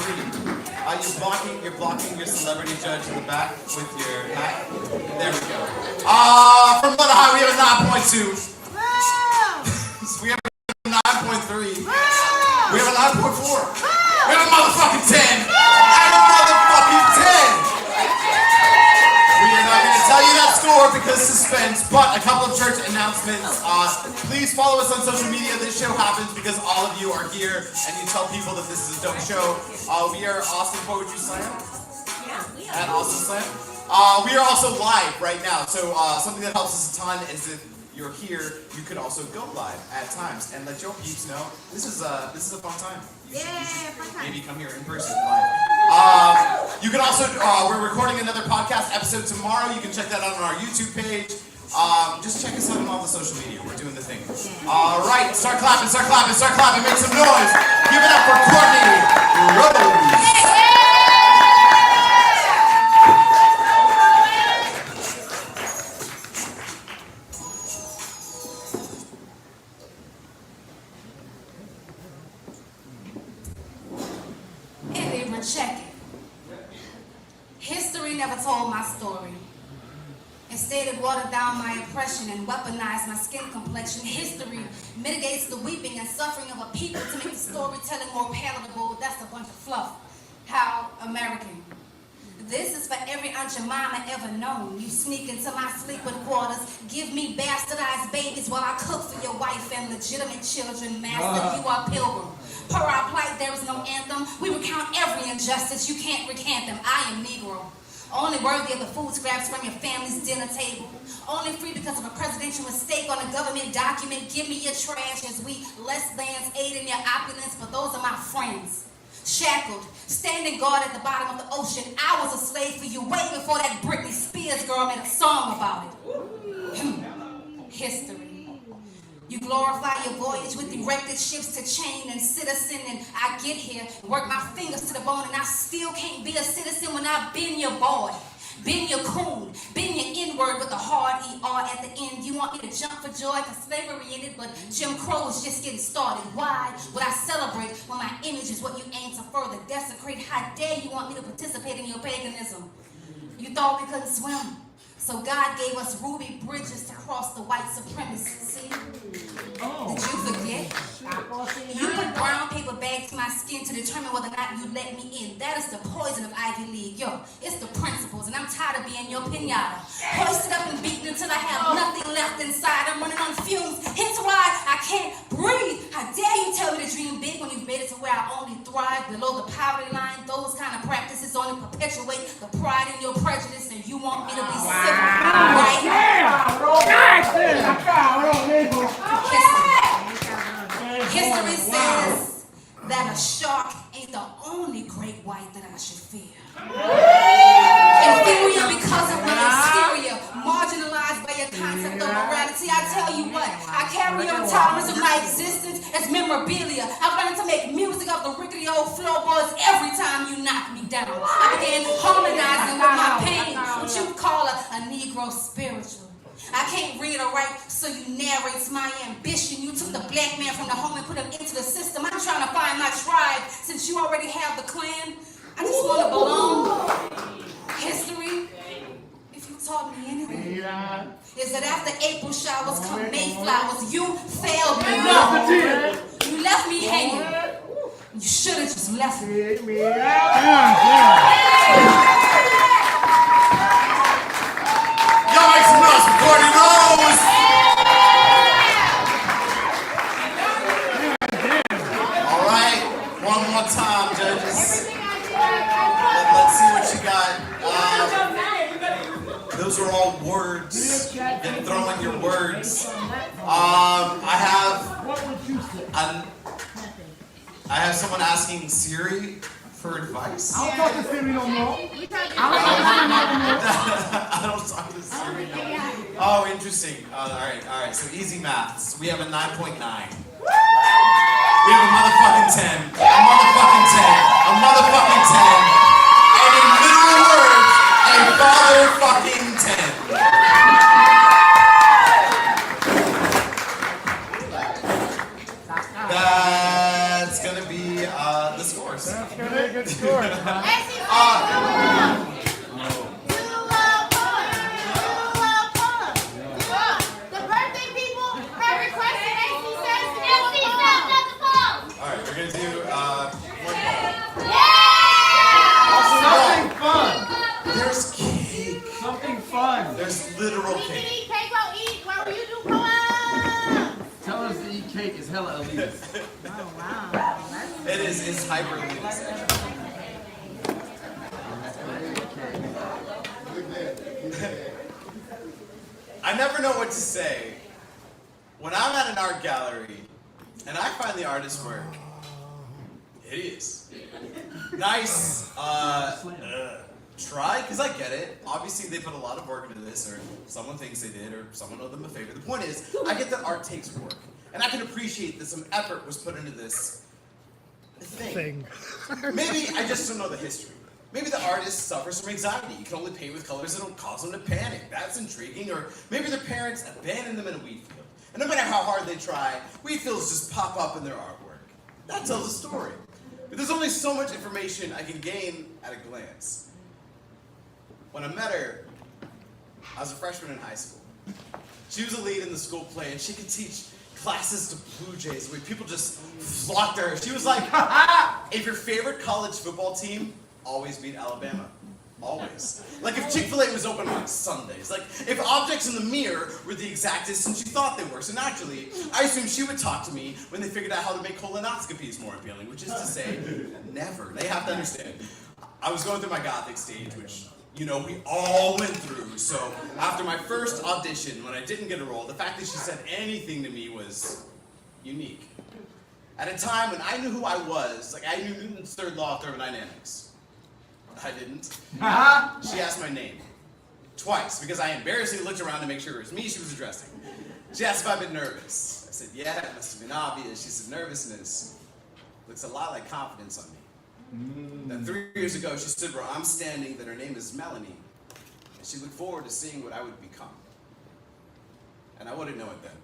[SPEAKER 1] You're blocking your celebrity judge in the back with your hat. There we go. From low to high, we have a 9.2. We have a 9.3. We have a 9.4. We have a motherfucking 10. And a motherfucking 10. We are not going to tell you that score because suspense, but a couple of church announcements. Please follow us on social media. This show happens because all of you are here and you tell people that this is a dope show. We are Austin Poetry Slam. At Austin Slam. We are also live right now, so something that helps us a ton is if you're here, you could also go live at times and let your peeps know this is a fun time. You should maybe come here in person live. You can also, we're recording another podcast episode tomorrow. You can check that out on our YouTube page. Just check us out on all the social media. We're doing the thing. All right, start clapping, start clapping, start clapping. Make some noise. Give it up for Courtney Rose.
[SPEAKER 7] Check it. History never told my story. Instead, it watered down my oppression and weaponized my skin complexion. History mitigates the weeping and suffering of a people to make the storytelling more palatable. That's a bunch of fluff. How American. This is for every Aunt Jemima ever known. You sneak into my sleeping quarters, give me bastardized babies while I cook for your wife and legitimate children. Master, you are pilgrim. Per our plight, there is no anthem. We recount every injustice. You can't recant them. I am Negro. Only worthy of the food scraps from your family's dinner table. Only free because of a presidential mistake on a government document. Give me your trash as we less thans aid in your opulence, but those are my friends. Shackled, standing guard at the bottom of the ocean. I was a slave for you way before that Britney Spears girl made a song about it. History. You glorify your voyage with erected ships to chain and citizen, and I get here, work my fingers to the bone, and I still can't be a citizen when I've been your boy, been your coon, been your N-word with a hard ER at the end. You want me to jump for joy because slavery ended, but Jim Crow is just getting started. Why would I celebrate when my image is what you aim to further desecrate? How dare you want me to participate in your paganism? You thought we couldn't swim, so God gave us ruby bridges to cross the white supremacy. See? Did you forget? You put brown paper bags to my skin to determine whether or not you let me in. That is the poison of Ivy League. Yo, it's the principles, and I'm tired of being your pinata. Hoisted up and beaten until I have nothing left inside. I'm running on fumes. Hence why I can't breathe. How dare you tell me to dream big when you've made it to where I only thrive below the poverty line? Those kind of practices only perpetuate the pride in your prejudice, and you want me to be civil, right? History says that a shark ain't the only great white that I should fear. Inferior because of my exterior, marginalized by your concept of morality. I tell you what, I carry your tolerance of my existence as memorabilia. I'm learning to make music of the rickety old floorboards every time you knock me down. I began harmonizing with my pain, what you call a Negro spiritual. I can't read or write, so you narrate's my ambition. You took the black man from the home and put him into the system. I'm trying to find my tribe. Since you already have the clan, I just want to belong. History, if you taught me anything, is that after April showers come Mayflowers. You failed me. No. You left me hanging. You should have just left me.
[SPEAKER 1] Y'all make some noise for Courtney Rose! All right, one more time, judges. Let's see what you got. Those are all words. And throwing your words. I have someone asking Siri for advice.
[SPEAKER 2] I don't talk to Siri no more.
[SPEAKER 1] I don't talk to Siri no more. Oh, interesting. All right. So easy maths. We have a 9.9. We have a motherfucking 10. A motherfucking 10. A motherfucking 10. And in literal words, a motherfucking 10. That's gonna be the scores.
[SPEAKER 8] That's gonna be a good score.
[SPEAKER 1] Alright, we're gonna do one
[SPEAKER 2] Something fun.
[SPEAKER 1] There's cake.
[SPEAKER 2] Something fun.
[SPEAKER 1] There's literal cake.
[SPEAKER 2] Tell us to eat cake is hella elitist.
[SPEAKER 1] It is. It's hyper elitist, actually. I never know what to say when I'm at an art gallery and I find the artist's work hideous, nice, try, because I get it. Obviously, they put a lot of work into this, or someone thinks they did, or someone owed them a favor. The point is, I get that art takes work. And I can appreciate that some effort was put into this thing. Maybe I just don't know the history. Maybe the artist suffers from anxiety. You can only paint with colors that don't cause them to panic. That's intriguing. Or maybe their parents abandoned them in a wheat field. And no matter how hard they try, wheat fields just pop up in their artwork. That tells a story. But there's only so much information I can gain at a glance. When I met her, I was a freshman in high school. She was a lead in the school play, and she could teach classes to Blue Jays where people just flocked to her. She was like, if your favorite college football team always beat Alabama. Always. Like if Chick-fil-A was open on Sundays. Like if objects in the mirror were the exact distance you thought they were. So naturally, I assumed she would talk to me when they figured out how to make colonoscopies more appealing, which is to say, never. They have to understand. I was going through my gothic stage, which, you know, we all went through. So after my first audition, when I didn't get a role, the fact that she said anything to me was unique. At a time when I knew who I was, like I knew Newton's third law of thermodynamics. I didn't. She asked my name. Twice, because I embarrassingly looked around to make sure it was me she was addressing. She asked if I'd been nervous. I said, yeah, it must have been obvious. She said, nervousness looks a lot like confidence on me. Then 3 years ago, she stood where I'm standing, that her name is Melanie, and she looked forward to seeing what I would become. And I wouldn't know it then.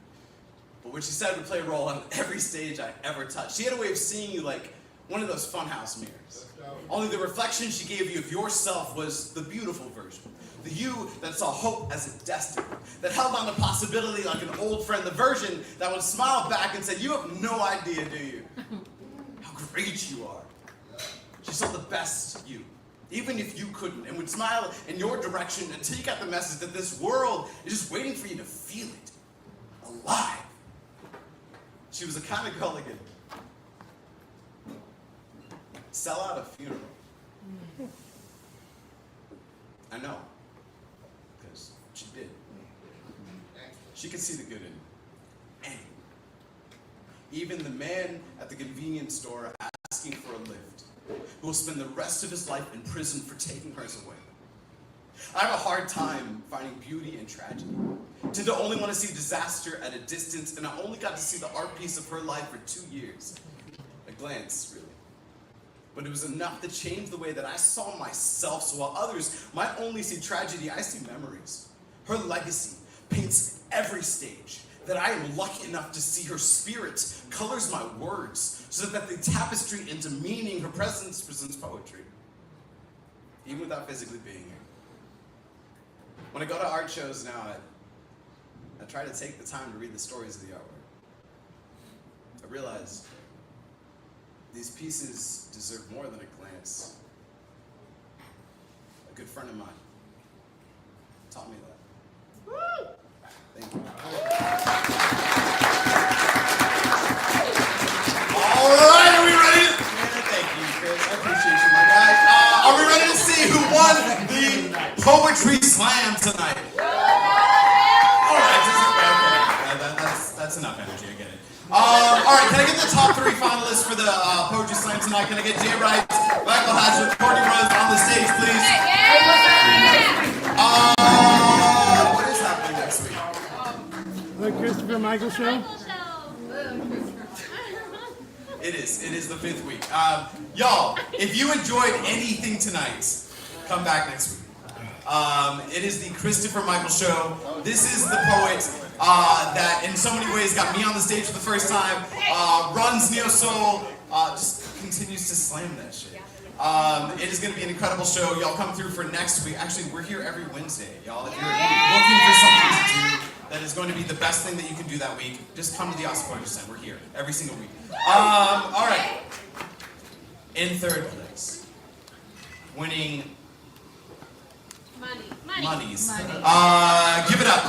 [SPEAKER 1] But what she said would play a role on every stage I ever touched. She had a way of seeing you like one of those funhouse mirrors. Only the reflection she gave you of yourself was the beautiful version. The you that saw hope as a destiny. That held on to possibility like an old friend. The version that would smile back and say, you have no idea, do you? How great you are. She saw the best you, even if you couldn't, and would smile in your direction until you got the message that this world is just waiting for you to feel it. Alive. She was the kind of girl that could sell out a funeral. I know, because she did. She could see the good in anyone. Even the man at the convenience store asking for a lift, who will spend the rest of his life in prison for taking hers away. I have a hard time finding beauty in tragedy. Tend to only want to see disaster at a distance, and I only got to see the art piece of her life for 2 years. A glance, really. But it was enough to change the way that I saw myself, so while others might only see tragedy, I see memories. Her legacy paints every stage, that I am lucky enough to see her spirit, colors my words, so that the tapestry into meaning, her presence presents poetry, even without physically being here. When I go to art shows now, I try to take the time to read the stories of the artwork. I realize these pieces deserve more than a glance. A good friend of mine taught me that. Thank you. All right, are we ready? Thank you, Chris. I appreciate you, my guy. Are we ready to see who won the Poetry Slam tonight? All right, that's enough energy. I get it. All right, can I get the top 3 finalists for the Poetry Slam tonight? Can I get Jay Wright, Michael Hatchett, Courtney Rose on the stage, please? What is happening next week?
[SPEAKER 8] The Christopher Michael Show?
[SPEAKER 1] It is the 5th week. Y'all, if you enjoyed anything tonight, come back next week. It is the Christopher Michael Show. This is the poet that in so many ways got me on the stage for the first time, runs Neo Soul, just continues to slam that shit. It is going to be an incredible show. Y'all come through for next week. Actually, we're here every Wednesday, y'all. If you're looking for something to do that is going to be the best thing that you can do that week, just come to the Austin Poetry Slam. We're here every single week. All right. In 3rd place, winning monies. Give it up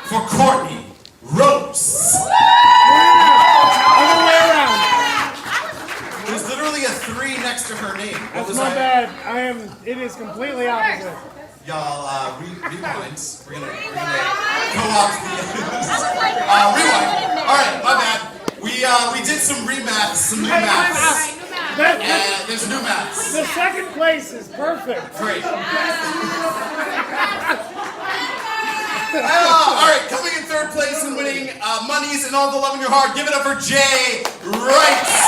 [SPEAKER 1] for Courtney Rose.
[SPEAKER 8] Other way around.
[SPEAKER 1] There's literally a 3 next to her name. What was
[SPEAKER 8] That's my
[SPEAKER 1] that?
[SPEAKER 8] bad. It is completely opposite.
[SPEAKER 1] Y'all, rewind. We're gonna co-opt the rewind. All right, my bad. We did some remaths, some new maths. There's a new math.
[SPEAKER 8] The second place is perfect.
[SPEAKER 1] Great. All right, coming in third place and winning monies and all the love in your heart. Give it up for Jay Wrights.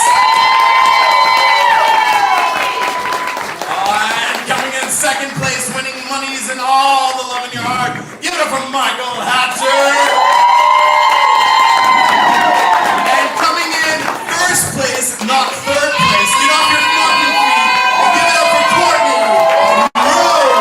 [SPEAKER 1] And coming in second place, winning monies and all the love in your heart. Give it up for Michael Hatcher. And coming in first place, not third place. Get off your fucking feet and give it up for Courtney Rowe.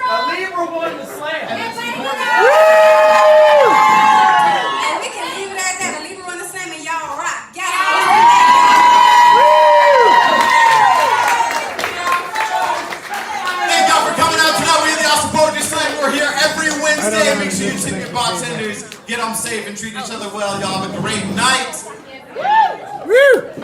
[SPEAKER 4] A Libra won the slam.
[SPEAKER 10] And we can leave it at that. A Libra on the slam and y'all rock. Get out.
[SPEAKER 1] Thank y'all for coming out tonight. We're the Awesome Poetry Slam. We're here every Wednesday. Make sure you tip your bartenders, get home safe, and treat each other well. Y'all have a great night.
[SPEAKER 8] Woo!